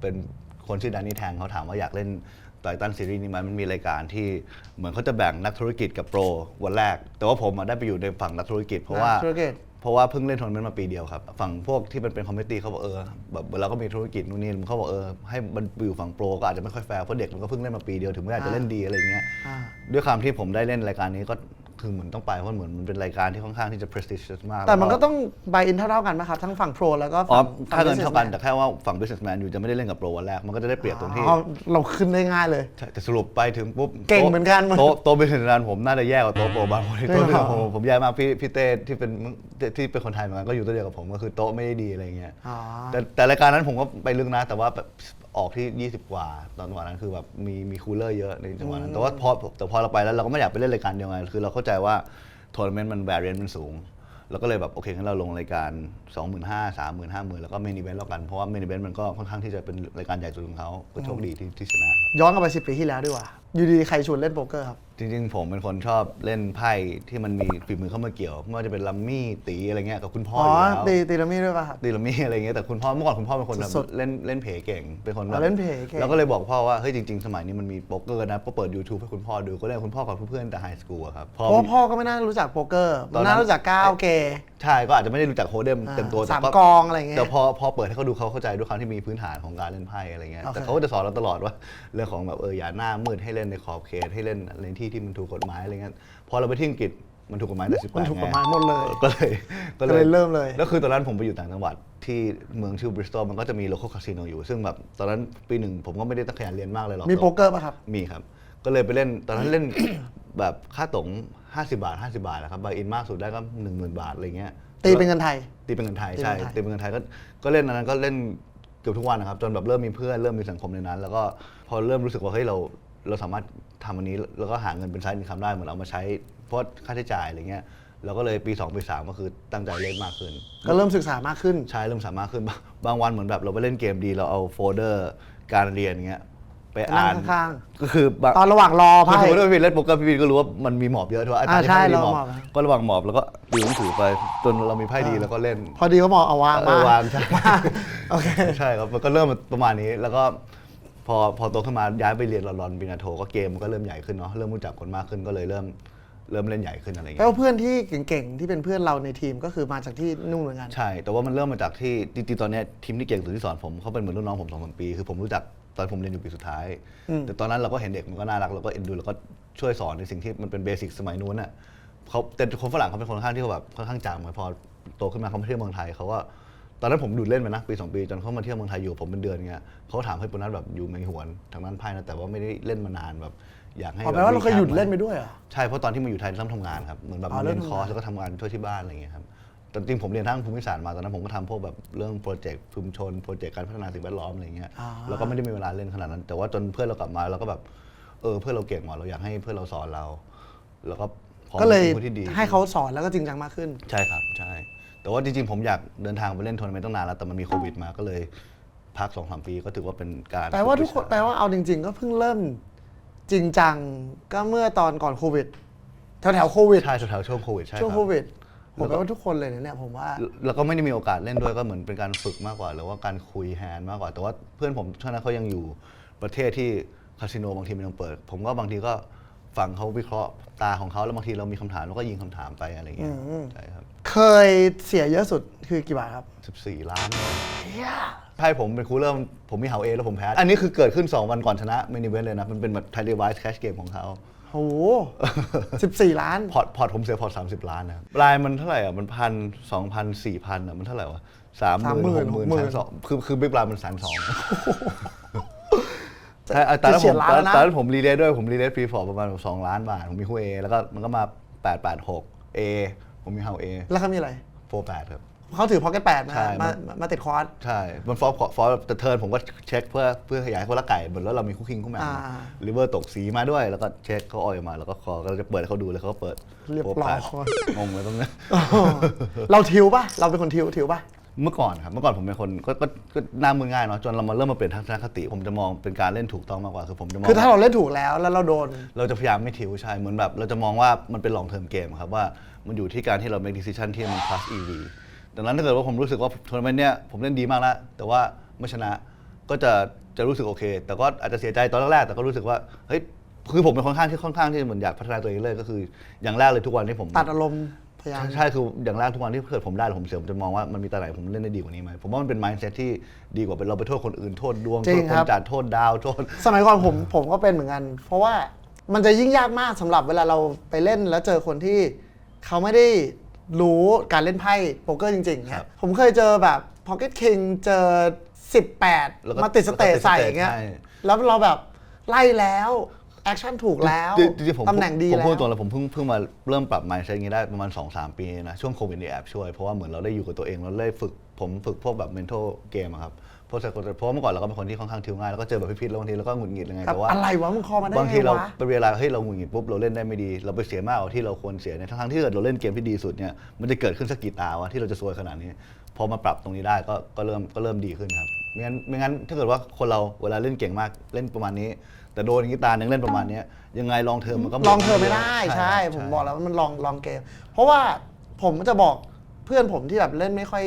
เป็นคนชื่อแดนนี่แทงเขาถามว่าอยากเล่นไททันซีรีส์นี้ไหมมันมีรายการที่เหมือนเขาจะแบ่งนักธุรกิจกับโปรวันแรก แต่ว่าผมได้ไปอยู่ในฝั่งนักธุรกิจเพราะว่าเพิ่งเล่นทัวร์นาเมนต์มาปีเดียวครับฝั่งพวกที่เป็นคอมมิชชั่นเขาบอกแบบเราก็มีธุรกิจนู่นนี่เขาบอกให้มันอยู่ฝั่งโปรก็อาจจะไม่ค่อยแฟร์เพราะเด็กมันก็เพิ่งเล่นมาปีเดียวถึงไม่อาจจะเล่นดีอะไรเงี้ยด้วยความที่ผมได้เล่นรายการนี้ก็คือเหมือนต้องไปเพราะเหมือนมันเป็นรายการที่ค่อนข้างที่จะ prestigious มากแต่มันก็ต้องใบอินเท่าๆกันไหมครับทั้งฝั่งโปรแล้วก็ฝั่ง ค่าเงินเท่ากันแต่แค่ว่าฝั่ง businessman อยู่จะไม่ได้เล่นกับโปรวันแรกมันก็จะได้เปรียบตรงที่ เราขึ้นได้ง่ายเลย แต่สรุปไปถึงปุ๊บ เก่งเหมือนกัน โต๊ะ businessman ผมน่าจะแย่กว่าโต๊ะโปรบางคนโต๊ะ businessman ผมแย่มากพี่เต้ที่เป็นคนไทยเหมือนกันก็อยู่ตัวเดียวกับผมก็คือโต๊ะไม่ได้ดีอะไรเงี้ยแต่รายการนั้นผมก็ไปลึกนะแต่ว่าออกที่20 กว่าตอนนั้นคือแบบมีคูลเลอร์เยอะในจังหวะนั้นแต่ว่าพอเราไปแล้วเราก็ไม่อยากไปเล่นรายการเดียวไงคือเราเข้าใจว่าทัวร์นาเมนต์มันแวรีนมันสูงเราก็เลยแบบโอเคงั้นเราลงรายการ 25,000 30,000 50,000แล้วก็เมนอีเวนต์แล้วกันเพราะว่าเมนอีเวนต์มันก็ค่อนข้างที่จะเป็นรายการใหญ่สุดของเขาก็โชคดีที่ชนะ ย้อนกลับไป10 ปีที่แล้วดีกว่าอยู่ดีใครชวนเล่นโป๊กเกอร์ครับ จริงๆผมเป็นคนชอบเล่นไพ่ที่มันมีฝีมือเข้ามาเกี่ยวไม่ว่าจะเป็นลัมมี่ตีอะไรเงี้ยกับคุณพ่ออยู่แล้วตีลัมมี่ด้วยป่ะครับตีลัมมี่อะไรเงี้ยแต่คุณพ่อเมื่อก่อนคุณพ่อเป็นคนแบบเล่นเพเก่งเป็นคนแบบเล่นเพเก่งแล้วก็เลยบอกพ่อว่าเฮ้ยจริงๆสมัยนี้มันมีโป๊กเกอร์นะก็เปิด YouTube ให้คุณพ่อดูก็เล่นคุณพ่อกับเพื่อนๆแต่ไฮสคูลครับเพราะพ่อก็ไม่น่ารู้จักโป๊กเกอร์น่ารู้จักก้าวเกใช่ก็อาจจะไม่ได้รู้จักโฮเดมเต็มตัวสามกองอะไรเงี้ยแต่พอเปิดให้เขาดูเขาเข้าใจด้วยความที่มีพื้นฐานของการเล่นไพ่อะไรเงี้ยแต่เขาก็จะสอนเราตลอดว่าเรื่องของแบบอย่าหน้ามืดให้เล่นในขอบเขตให้เล่นในที่มันถูกกฎหมายอะไรเงี้ยพอเราไปที่อังกฤษมันถูกกฎหมายแต่18มันถูกกฎหมายหมดเลยก็เลยเริ่มเลย แล้วคือตอนนั้นผมไปอยู่ต่างจังหวัดที่เมืองชื่อบริสตอลมันก็จะมีโลคอลคาสิโนอยู่ซึ่งแบบตอนนั้นปีหนึ่งผมก็ไม่ได้ตั้งขยันเรียนมากเลยหรอกมีโป๊กเกอร์ป่ะครับมีครับก็เลยไปเล่นตอนนั้นเล่นแบบค่าตั๋ง50 บาทนะครับใบอินมากสุดได้ก็ 10,000 บาทอะไรเงี้ยตีเป็นเงินไทยใช่ตีเป็นเงินไทยก็เล่นนั้นก็เล่นเกือบทุกวันนะครับจนแบบเริ่มมีเพื่อนเริ่มมีสังคมในนั้นแล้วก็พอเริ่มรู้สึกว่าเฮ้ยเราสามารถทำอันนี้แล้วก็หาเงินเป็นไซด์อินคัมได้เหมือนเอามาใช้เพราะค่าใช้จ่ายอะไรเงี้ยเราก็เลยปี 2 ปี 3ก็คือตั้งใจเล่นมากขึ้นก็เริ่มศึกษามากขึ้นใช่เริ่มสามารถขึ้นบางวันเหมือนแบบเราไปเล่นเกมดีเราเอาโฟลเดอร์การเรียนเงี้ยไปอ่านข้างก็คือตอนระหว่างรอไพ่คือพี่เล่นโป๊กเกอร์พี่ก็รู้ว่ามันมีหมอบเยอะทั่วอาจารย์ที่ไม่มีหมอบก็ระหว่างหมอบแล้วก็ดูหนังสือไปจนเรามีไพ่ดีแล้วก็เล่นพอดีก็หมอบเอาวางใช่โอเคใช่ครับมันก็เริ่มประมาณนี้แล้วก็พอโตขึ้นมาย้ายไปเรียนลอนดอนปริญญาโทก็เกมมันก็เริ่มใหญ่ขึ้นเนาะเริ่มรู้จักคนมากขึ้นก็เลยเริ่มเล่นใหญ่ขึ้นอะไรเงี้ยแล้วเพื่อนที่เก่งๆที่เป็นเพื่อนเราในทีมก็คือมาจากที่นู่นเหมือนกันใช่แต่ว่ามันเริ่มมาจากที่จริงๆตอนนี้ทีมที่เก่งสุดที่สอนผมเขาเป็นเหมือนรุ่นน้องผม2-3 ปีคือผมรู้จักตอนผมเรียนอยู่ปีสุดท้ายแต่ตอนนั้นเราก็เห็นเด็กมันก็น่ารักเราก็เอ็นดูแล้วก็ช่วยสอนในสิ่งที่มันเป็นเบสิกสมัยนู้นน่ะเขาแต่คนฝรั่งเขาเป็นคนค่อนข้างที่แบบค่อนข้างจำพอโตขึ้นมาเขามาเที่ยวเมืองไทยเขาก็ตอนนั้นผมดูเล่นมานะปี2 ปีจนเขามาเที่ยวเมืองไทยอยู่ผมเป็นเดือนเงี้ยเขาถามให้ปุณณัฐแบบอยู่เมืองหวนทางนั้นไพ่นะแต่ว่าไม่ได้เล่นมานานแบบอยากให้แปลว่าเราเคยหยุดเล่นไปด้วยเหรอใช่เพราะตอนที่มาอยู่ไทยต้องทำงานครับเหมือนแบบเรียนคอร์สแล้วก็ทำงานช่วยที่บ้านอะไรเงี้ยครับตอนจริงผมเรียนทางภูมิศาสตร์มาตอนนั้นผมก็ทำพวกแบบเรื่องโปรเจกต์ชุมชนโปรเจกต์การพัฒนาสิ่งแวดล้อมอะไรเงี้ยแล้วก็ไม่ได้มีเวลาเล่นขนาดนั้นแต่ว่าจนเพื่อนเรากลับมาเราก็แบบเพื่อนเราเก่งว่ะเราอยากให้เพื่อนเราสอนเราแล้วก็เลยให้เขาสอนแล้วก็จริงจังมากขึ้นใช่ครับใช่แต่ว่าจริงๆผมอยากเดินทางไปเล่นทัวร์นาเมนต์ตั้งนานแล้วแต่มันมีโควิดมาก็เลยพัก 2-3 ปีก็ถือว่าเป็นการแปลว่าทุกคนแปลว่าเอาจริงๆก็เพิ่งเริ่มจริงจังก็เมื่อตอนก่อนโควิดแถวโควิดใช่แถวช่วงโควิดใช่ช่วงโควิดผมว่าทุกคนเลยเนี่ยผมว่าแล้วก็ไม่ได้มีโอกาสเล่นด้วยก็เหมือนเป็นการฝึกมากกว่าหรือว่าการคุยแฮนด์มากกว่าแต่ว่าเพื่อนผมช่วงนั้นเขายังอยู่ประเทศที่คาสิโนบางทีมันยังเปิดผมก็บางทีก็ฟังเขาวิเคราะห์ตาของเขาแล้วบางทีเรามีคำถามแล้วก็ยิงคำถามไปอะไรอย่างเงี้ยใช่ครับเคยเสียเยอะสุดคือกี่บาทครับ14 ล้าน ไพ่ผมเป็นคูลเลอร์ผมมีเฮาเอแล้วผมแพ้อันนี้คือเกิดขึ้น2 วันก่อนชนะเมนิเวนเลยนะมันเป็นแบบไทยเดวิสแคชเกมของเขา โอ้โห14 ล้าน พอร์ตผมเสียพอร์ต30 ล้านนะครับรายมันเท่าไหร่อ่ะมัน1,000 2,000 4,000อ่ะมันเท่าไหร่วะ30,000 60,000 1,200,000คือบิ๊กบรายมัน120,000ใช่ตอนนั้นผมรีเลทด้วยผมรีเลทฟรีฟอร์ประมาณ2 ล้านบาทผมมีคู่ A แล้วก็มันก็มา886 A ผมมีเฮา A แล้วเขามีอะไร 48ครับเขาถือ Pocket 8 ใช่ มาติดคอร์ส ใช่มันฟอร์แต่เทิร์นผมก็เช็คเพื่อขยายคนละไก่เหมือนแล้วเรามีคู่คิงคู่แมนริเวอร์ตกสีมาด้วยแล้วก็เช็คเขาออยมาแล้วก็คอก็จะเปิดให้เขาดูเลยเขาก็เปิด เรียบร้อย งงเลยตรงนี้ เราทิวป่ะเราเป็นคนทิวป่ะเมื่อก่อนครับเมื่อก่อนผมเป็นคนก็หน้ามือง่ายเนาะจนเรามาเริ่มมาเปลี่ยนทัศนคติผมจะมองเป็นการเล่นถูกต้องมากกว่าคือผมจะมองคือถ้าเราเล่นถูกแล้วเราโดนเราจะพยายามไม่ทิ้วใช่เหมือนแบบเราจะมองว่ามันเป็น long term game ครับว่ามันอยู่ที่การที่เรา make decision ที่มัน plus EV ดังนั้นถ้าเกิดว่าผมรู้สึกว่าทัวร์นาเมนต์เนี้ยผมเล่นดีมากแล้วแต่ว่าไม่ชนะก็จะรู้สึกโอเคแต่ก็อาจจะเสียใจตอนแรกๆแต่ก็รู้สึกว่าเฮ้ยคือผมเป็นค่อนข้างที่เหมือนอยากพัฒนาตัวเองเลยก็คืออย่างแรกเลยทุกวันที่ผมตัดอารมณ์พยายามใช่คืออย่างแรกทุกวันที่เกิดผมได้หรือผมเสียผมจะมองว่ามันมีตาไหนผมเล่นได้ดีกว่านี้ไหมผมว่ามันเป็น mindset ที่ดีกว่าเป็นเราไปโทษคนอื่นโทษดวงโทษคนจัดโทษดาวโทษสมัยก่อนผมก็เป็นเหมือนกันเพราะว่ามันจะยิ่งยากมากสำหรับเวลาเราไปเล่นแล้วเจอคนที่เขาไม่ได้รู้การเล่นไพ่โป๊กเกอร์จริงๆเนี่ยผมเคยเจอแบบ Pocket King เจอ18มาติดสเตทใส่อย่างเงี้ยแล้วเราแบบไล่แล้วแอคชั่นถูกแล้วตำแหน่งดีแล้วผมพูดตรงเลยผมเพิ่งมาเริ่มปรับ mindset อย่างนี้ได้ประมาณ 2-3 ปีนะช่วงโควิดนี่แอบช่วยเพราะว่าเหมือนเราได้อยู่กับตัวเองเราได้ผมฝึกพวกแบบ mental game ครับเพราะเมื่อก่อนเราก็เป็นคนที่ค่อนข้างทิวง่ายแล้วก็เจอแบบพิษๆแล้วบางทีเราก็หงุดหงิดยังไงแต่ว่าอะไรวะมึงคอมาได้ไงวะบางทีเราไปเวลาเฮ้ยเราหงุดหงิดปุ๊บเราเล่นได้ไม่ดีเราไปเสียมากกว่าที่เราควรเสียเนี่ยทั้งที่เกิดเราเล่นเกมที่ดีสุดเนี่ยมันจะเกิดขึ้นสักกี่ตาวะที่เราจะซวยขนาดนี้พอมาปรับตรงนี้ได้ก็เริ่มดีขึ้นครับไม่งั้นถ้าเกิดว่าคนเราเวลาเล่นเก่งมากเล่นประมาณนี้แต่โดนอย่างนี้ตาหนึ่งเล่นประมาณนี้ยังไงลองเทอมมันก็ลองเทอมไม่ได้ใช่ผมบอกแล้วว่ามันลองเกมเพราะว่าผมจะบอกเพื่อนผมที่แบบเล่นไม่ค่อ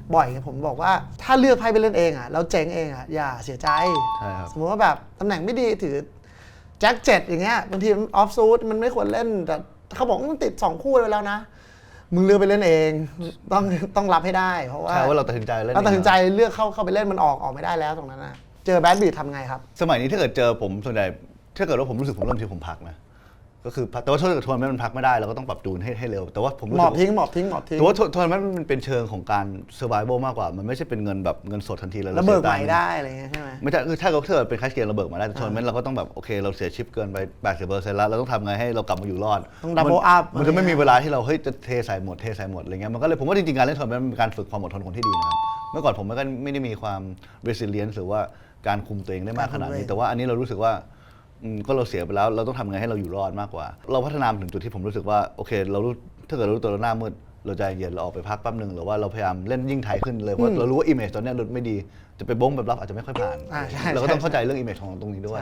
ยบ่อยผมบอกว่าถ้าเลือกไพ่ไปเล่นเองอ่ะแล้วเจ๊งเองอ่ะอย่าเสียใจสมมติว่าแบบตำแหน่งไม่ดีถือแจ็ค7อย่างเงี้ยบางทีออฟซูดมันไม่ควรเล่นแต่เขาบอกมันติด2 คู่ไปแล้วนะมึงเลือกไปเล่นเองต้องรับให้ได้เพราะว่าใช่ว่าเราตัดสินใจเล่นเราตัดสินใจเลือกเข้าไปเล่นมันออกไม่ได้แล้วตรงนั้นนะเจอแบดบีททำไงครับสมัยนี้ถ้าเกิดเจอผมส่วนใหญ่ถ้าเกิดว่าผมรู้สึกผมเริ่มที่ผมพักนะก็คือแต่ว่าถ้าเกิดทัวร์นาเมนต์มันพักไม่ได้เราก็ต้องปรับจูนให้เร็วแต่ว่าผมรู้สึกหมอบทิ้งแต่ว่าทัวร์นาเมนต์มันเป็นเชิงของการ survival มากกว่ามันไม่ใช่เป็นเงินแบบเงินสดทันทีเลยระเบิกใหม่ได้อะไรเงี้ยใช่ไหมไม่ใช่คือถ้าเกิดเป็นคัสเกมระเบิกมาได้แต่ทัวร์นาเมนต์เราก็ต้องแบบโอเคเราเสียชิปเกินไป 80% แล้วเราต้องทำไงให้เรากลับมาอยู่รอดต้องดับเบิลอัพมันจะไม่มีเวลาที่เราเฮ้ยจะเทใส่หมดอะไรเงี้ยมันก็เลยผมว่าจริงๆการเล่นทัวร์นาเมนต์เป็นการฝึกความอดทนคนที่ดีนะครับเมื่อก่อนผมก็ไม่ได้มีความ resilience หรือว่าการคุมตัวเองได้มากขนาดนี้แต่ว่าอันนี้เรารู้สึกว่าก็เราเสียไปแล้วเราต้องทำไงให้เราอยู่รอดมากกว่าเราพัฒนาถึงจุดที่ผมรู้สึกว่าโอเคเรารู้ถ้าเกิดรู้ตัวเราหน้ามืดเราใจเย็นเราออกไปพักแป๊บนึงหรือว่าเราพยายามเล่นยิ่งไทยขึ้นเลยเพราะเรารู้ว่าอิมเมจตอนนี้ลดไม่ดีจะไปบ้งแบบรับอาจจะไม่ค่อยผ่านเราก็ต้องเข้าใจเรื่องอิมเมจของตรงนี้ด้วย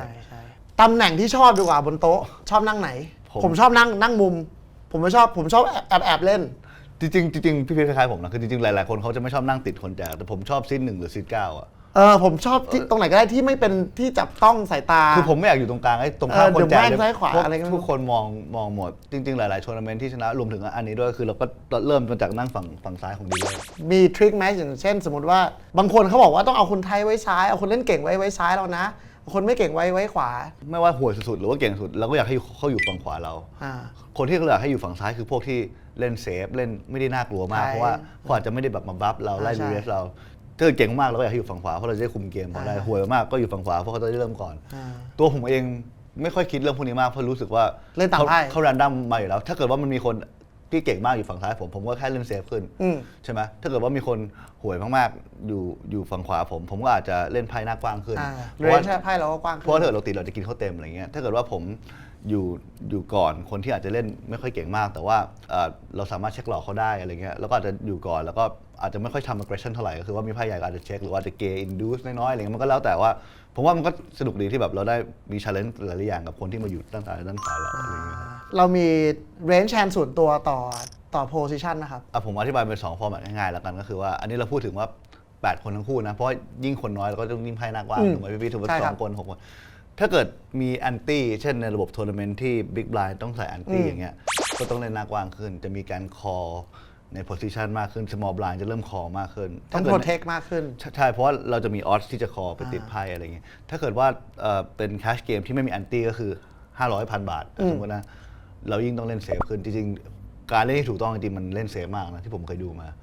ตำแหน่งที่ชอบดีกว่าบนโต๊ะชอบนั่งไหนผมชอบนั่งมุมผมไม่ชอบผมชอบแอบเล่นจริงพี่เพชรคล้ายๆผมนะคือจริงๆหลายๆคนเขาจะไม่ชอบนั่งติดคนแจกแต่ผมชอบซีท 1หรือซีท 9อ่ะผมชอบที่ตรงไหนก็ได้ที่ไม่เป็นที่จับต้องสายตาคือผมไม่อยากอยู่ตรงกลางไอ้ตรงข้ามคนแจกซ้ายขวาอะไรทุกคนมองหมดจริงๆหลายๆทัวร์นาเมนต์ที่ชนะรวมถึงอันนี้ด้วยคือเราก็เริ่มมาจากนั่งฝั่งซ้ายของดีเลยมีทริคไหมอย่างเช่นสมมติว่าบางคนเขาบอกว่าต้องเอาคนไทยไว้ซ้ายเอาคนเล่นเก่งไว้ซ้ายเรานะคนไม่เก่งไว้ขวาไม่ว่าห่วยสุดๆหรือว่าเก่งสุดเราก็อยากให้เขาอยู่ฝั่งขวาเราคนที่เราอยากให้อยู่ฝั่งซ้ายคือพวกที่เล่นเซฟเล่นไม่ได้น่ากลัวมากเพราะว่าเขาอาจจะไม่ได้แบบมาบัฟเราไล่ดูเรสเราถ้าเก่งมากเราก็อยากให้อยู่ฝั่งขวาเพราะเราจะได้คุมเกมพอได้ห่วยมากก็อยู่ฝั่งขวาเพราะเขาจะได้เริ่มก่อนตัวผมเองไม่ค่อยคิดเรื่องพวกนี้มากเพราะรู้สึกว่าเขาแรนดัมมาอยู่แล้วถ้าเกิดว่ามันมีคนที่เก่งมากอยู่ฝั่งซ้ายผมก็แค่เล่นเซฟขึ้นใช่ไหมถ้าเกิดว่ามีคนห่วยมากๆอยู่ฝั่งขวาผมก็อาจจะเล่นไพ่หน้ากว้างขึ้นเพราะว่าไพ่เราก็กว้างเพราะถ้าเกิดเราติดเราจะกินเขาเต็มอะไรเงี้ยถ้าเกิดว่าผมอยู่ก่อนคนที่อาจจะเล่นไม่ค่อยเก่งมากแต่ว่าเราสามารถเช็คหลอกเขาได้อะไรเงี้ยแล้วก็อาจจะอยู่ก่อนแล้วก็อาจจะไม่ค่อยทำ aggression เท่าไหร่ก็คือว่ามีไพ่ใหญ่ก็อาจจะเช็คหรือว่าอาจจะ gay induce น้อยๆอะไรเงี้ยมันก็แล้วแต่ว่าผมว่ามันก็สนุกดีที่แบบเราได้มี challenge หลายๆอย่างกับคนที่มาอยู่ด้านซ้ายด้านขวาเราอะไรเงี้ยเรามี range hand ส่วนตัวต่อ position นะครับผมอธิบายเป็น2 formatง่ายๆแล้วกันก็คือว่าอันนี้เราพูดถึงว่า8 คนทั้งคู่นะเพราะยิ่งคนน้อยเราก็ต้องยิ่งไพ่หน้ากว้างถูกไหมพี่ถือว่า2 คน 6 คนถ้าเกิดมีแอนตี้เช่นในระบบทัวร์นาเมนต์ที่บิ๊กบลายต้องใส่แอนตี้อย่างเงี้ยก็ต้องเล่นหน้ากว้างขึ้นจะมีการคอ ใน position มากขึ้น small blind จะเริ่ม call มากขึ้น ต้อง protect มากขึ้นใช่เพราะว่าเราจะมี odds ที่จะ call ไปติดไพ่อะไรเงี้ยถ้าเกิดว่าเป็น cash game ที่ไม่มี anti ก็คือ500,000 บาทสมมตินะเรายิ่งต้องเล่นเซฟขึ้นจริงๆการเล่นที่ถูกต้องจริงๆมันเล่นเซฟมากนะที่ผมเคยดูมา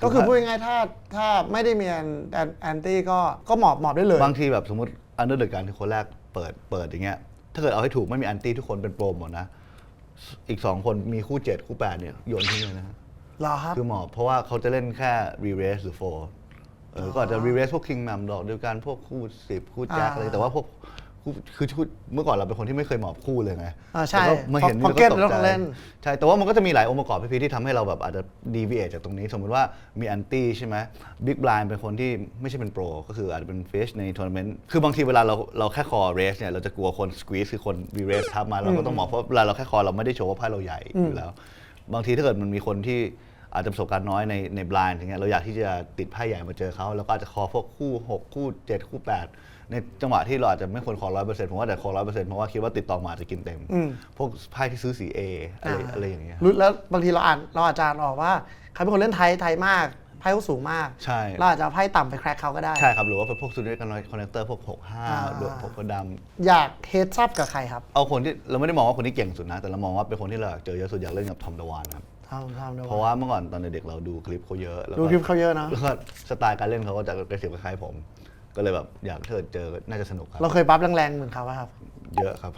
ก็คือพูดง่ายๆถ้าไม่ได้มีแอนตี้ก็หมอบได้เลยบางทีแบบสมมติ under the gun ที่คนแรกเปิดอย่างเงี้ยถ้าเกิดเอาให้ถูกไม่มีแอนตี้ทุกคนเป็นโปรหมดนะอีก2คนมีคู่7คู่8เนี่ยโยนทิ้งเลยนะหรอครับคือหมอบเพราะว่าเขาจะเล่นแค่ re-raise หรือ fold ก็อาจจะ re-raise พวก king แมมดอกเดียวกันพวกคู่10คู่แจ็คอะไรแต่ว่าพวกคือเมื่อก่อนเราเป็นคนที่ไม่เคยหมอบคู่เลยไงใช่มาเห็นนี่ก็ตกใจใช่แต่ว่ามันก็จะมีหลายองค์ประกอบพี่ที่ทำให้เราแบบอาจจะ deviate จากตรงนี้สมมติว่ามี anti ใช่ไหม big blind เป็นคนที่ไม่ใช่เป็นโปรก็คืออาจจะเป็น fish ในทัวร์นาเมนต์คือบางทีเวลาเราแค่ call raise เนี่ยเราจะกลัวคน squeeze คือคน re-raise ทับมาเราก็ต้องหมอบเพราะเวลาเราแค่ call เราไม่ได้โชว์ว่าไพ่เราใหญ่อยู่แล้วบางทีถ้าเกิดมันมีคนที่อาจจะประสบการณ์น้อยใน blind อย่างเงี้ยเราอยากที่จะติดไพ่ใหญ่มาเจอเขาแล้วก็อาจจะคอพวกคู่6คู่7คู่8ในจังหวะที่เราอาจจะไม่ควรคอ 100% ผมว่าแต่คอ 100% เพราะว่าคิดว่าติดต่อมาจะกินเต็มพวกไพ่ที่ซื้อ 4A อะไรอย่างเงี้ยแล้วบางทีเราอาจจะออกว่าใครเป็นคนเล่นไทยมากไพ่เขาสูงมากใช่เราอาจจะไพ่ต่ำไปแคร็กเขาก็ได้ใช่ครับหรือว่าพวกซูนิกันคอนเนคเตอร์พวก65หรือพวกดำอยากเฮดซับกับใครครับเอาคนที่เราไม่ได้มองว่าคนที่เก่งสุดนะแต่เรามองว่าเป็นคนที่เราเจอเยอะสุดอยากเล่นกับทอมเดวานครับเพราะว่าเมื่อก่อนตอนเด็กเราดูคลิปเขาเยอะดูคลิปเขาเยอะนะแล้วก็สไตล์การเล่นเขาก็จะกระเสียบคล้ายผมก็เลยแบบอยากเจอน่าจะสนุกครับเราเคยบัฟแรงๆเหมือนเขาไหมครับเยอะครั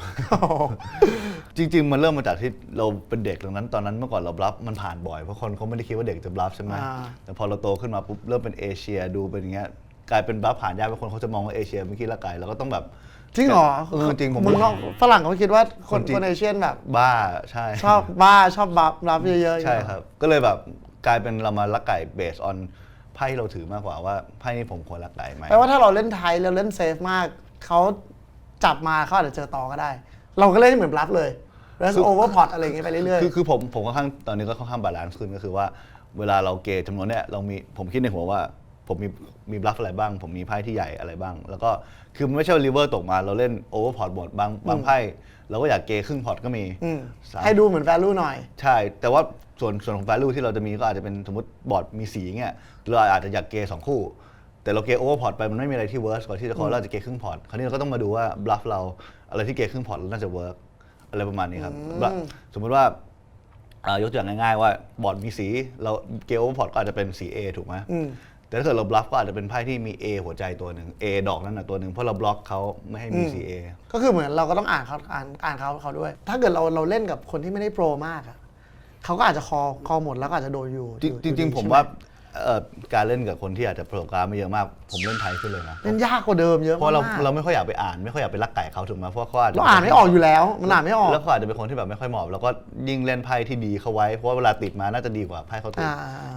บจริงๆมันเริ่มมาจากที่เราเป็นเด็กตรงนั้นตอนนั้นเมื่อก่อนเราบลัฟมันผ่านบ่อยเพราะคนเขาไม่ได้คิดว่าเด็กจะบลัฟใช่ไหมแต่พอเราโตขึ้นมาปุ๊บเริ่มเป็นเอเชียดูเป็นอย่างเงี้ยกลายเป็นบลัฟผ่านยากบางคนเขาจะมองว่าเอเชียไม่คิดละไกลเราก็ต้องแบบจริงเหรอจริงผมมึงฝรั่งเขาคิดว่าคนเอเชียนแบบบ้าใช่ชอบบลัฟเยอะๆใช่ครับก็เลยแบบกลายเป็นเรามาละไก่เบสออนไพ่เราถือมากกว่าว่าไพ่นี้ผมควรละไก่ไหมแปลว่าถ้าเราเล่นไทยเราเล่นเซฟมากเขาจับมาเขาอาจจะเจอต่อก็ได้เราก็เล่นเหมือนบลัฟเลยแล้วโอเวอร์พอตอะไรอย่างเงี้ยไปเรื่อยๆคือผมค่อนข้างตอนนี้ก็ค่อนข้างบาลานซ์ขึ้นก็คือว่าเวลาเราเกจจำนวนเนี้ยผมคิดในหัวว่าผมมีบลัฟอะไรบ้างผมมีไพ่ที่ใหญ่อะไรบ้างแล้วก็คือไม่ใช่ริเวอร์ตกมาเราเล่นโอเวอร์พอตหมดบางไพ่เราก็อยากเกครึ่งพอตก็มีให้ดูเหมือน value หน่อยใช่แต่ว่าส่วนของ value ที่เราจะมีก็อาจจะเป็นสมมติบอร์ดมีสีเงี้ยเราอาจจะอยากเก2คู่แต่เราเกโอเวอร์พอตไปมันไม่มีอะไรที่เวิร์สกว่าที่จะคอเราจะเกครึ่งพอตคราวนี้เราก็ต้องมาดูว่าบลัฟเราอะไรที่เกครึ่งพอตน่าจะเวิร์กอะไรประมาณนี้ครับสมมติว่ายกตัวอย่างง่ายๆว่าบอร์ดมีสีเราเกโอเวอร์พอตก็อาจจะเป็นสี A ถูกไหมแต่ถ้าเกิดเราบลัฟก็อาจจะเป็นไพ่ที่มี A หัวใจตัวหนึ่ง A ดอกนั้นนะตัวหนึ่งเพราะเราบล็อกเขาไม่ให้มี CA ก็คือเหมือนเราก็ต้องอ่านเขาด้วยถ้าเกิดเราเล่นกับคนที่ไม่ได้โปรมากอ่ะเขาก็อาจจะคอหมดแล้วก็อาจจะโดนอยู่จริงๆผมว่าการเล่นกับคนที่อาจจะประสบการณ์ไม่เยอะมากผมเล่นไทยขึ้นเลยนะเล่นยากกว่าเดิมเยอะมากเพราะเราไม่ค่อยอยากไปอ่านไม่ค่อยอยากไปลักไก่เขาถูกไหมเพราะเขาอาจจะเราอ่านไม่ออกอยู่แล้วมันอ่านไม่ออกแล้วเขาอาจจะเป็นคนที่แบบไม่ค่อยเหมาะแล้วก็ยิ่งเล่นไพ่ที่ดีเขาไว้เพราะว่าเวลาติดมาน่าจะดีกว่าไพ่เขาติด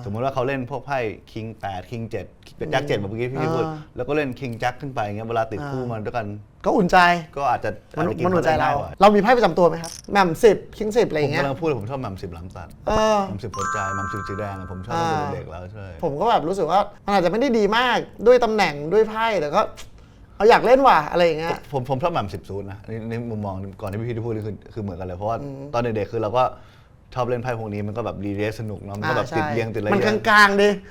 สมมติว่าเขาเล่นพวกไพ่คิง8คิง7แจ็ค7แบบเมื่อกี้พี่พูดแล้วก็เล่นคิงแจ็คขึ้นไปเงี้ยเวลาติดคู่มันด้วยกันก็อุ่นใจก็อาจจะมันอุ่นใจเรามีไพ่ประจำตัวไหมครับแหม่ม10คิง10อะไรอย่างเงี้ยผมกำลังพูดผมชอบแหม่ม10ล้ำตัดแหม่ม10หัวใจแหม่ม10สีแดงผมชอบตั้งแต่เด็กแล้วใช่ผมก็แบบรู้สึกว่ามันอาจจะไม่ได้ดีมากด้วยตำแหน่งด้วยไพ่แต่ก็เอาอยากเล่นว่ะอะไรอย่างเงี้ยผมชอบแหม่ม10ซูนนะนี่มุมมองก่อนที่พี่ที่พูดนี่คือเหมือนกันเลยเพราะว่าตอนเด็กๆคือเราก็ชอบเล่นไพ่พวกนี้มันก็แบบรีเรสสนุกเนาะมันก็แบบติดเรียงติดอะไรมันกลางๆดิ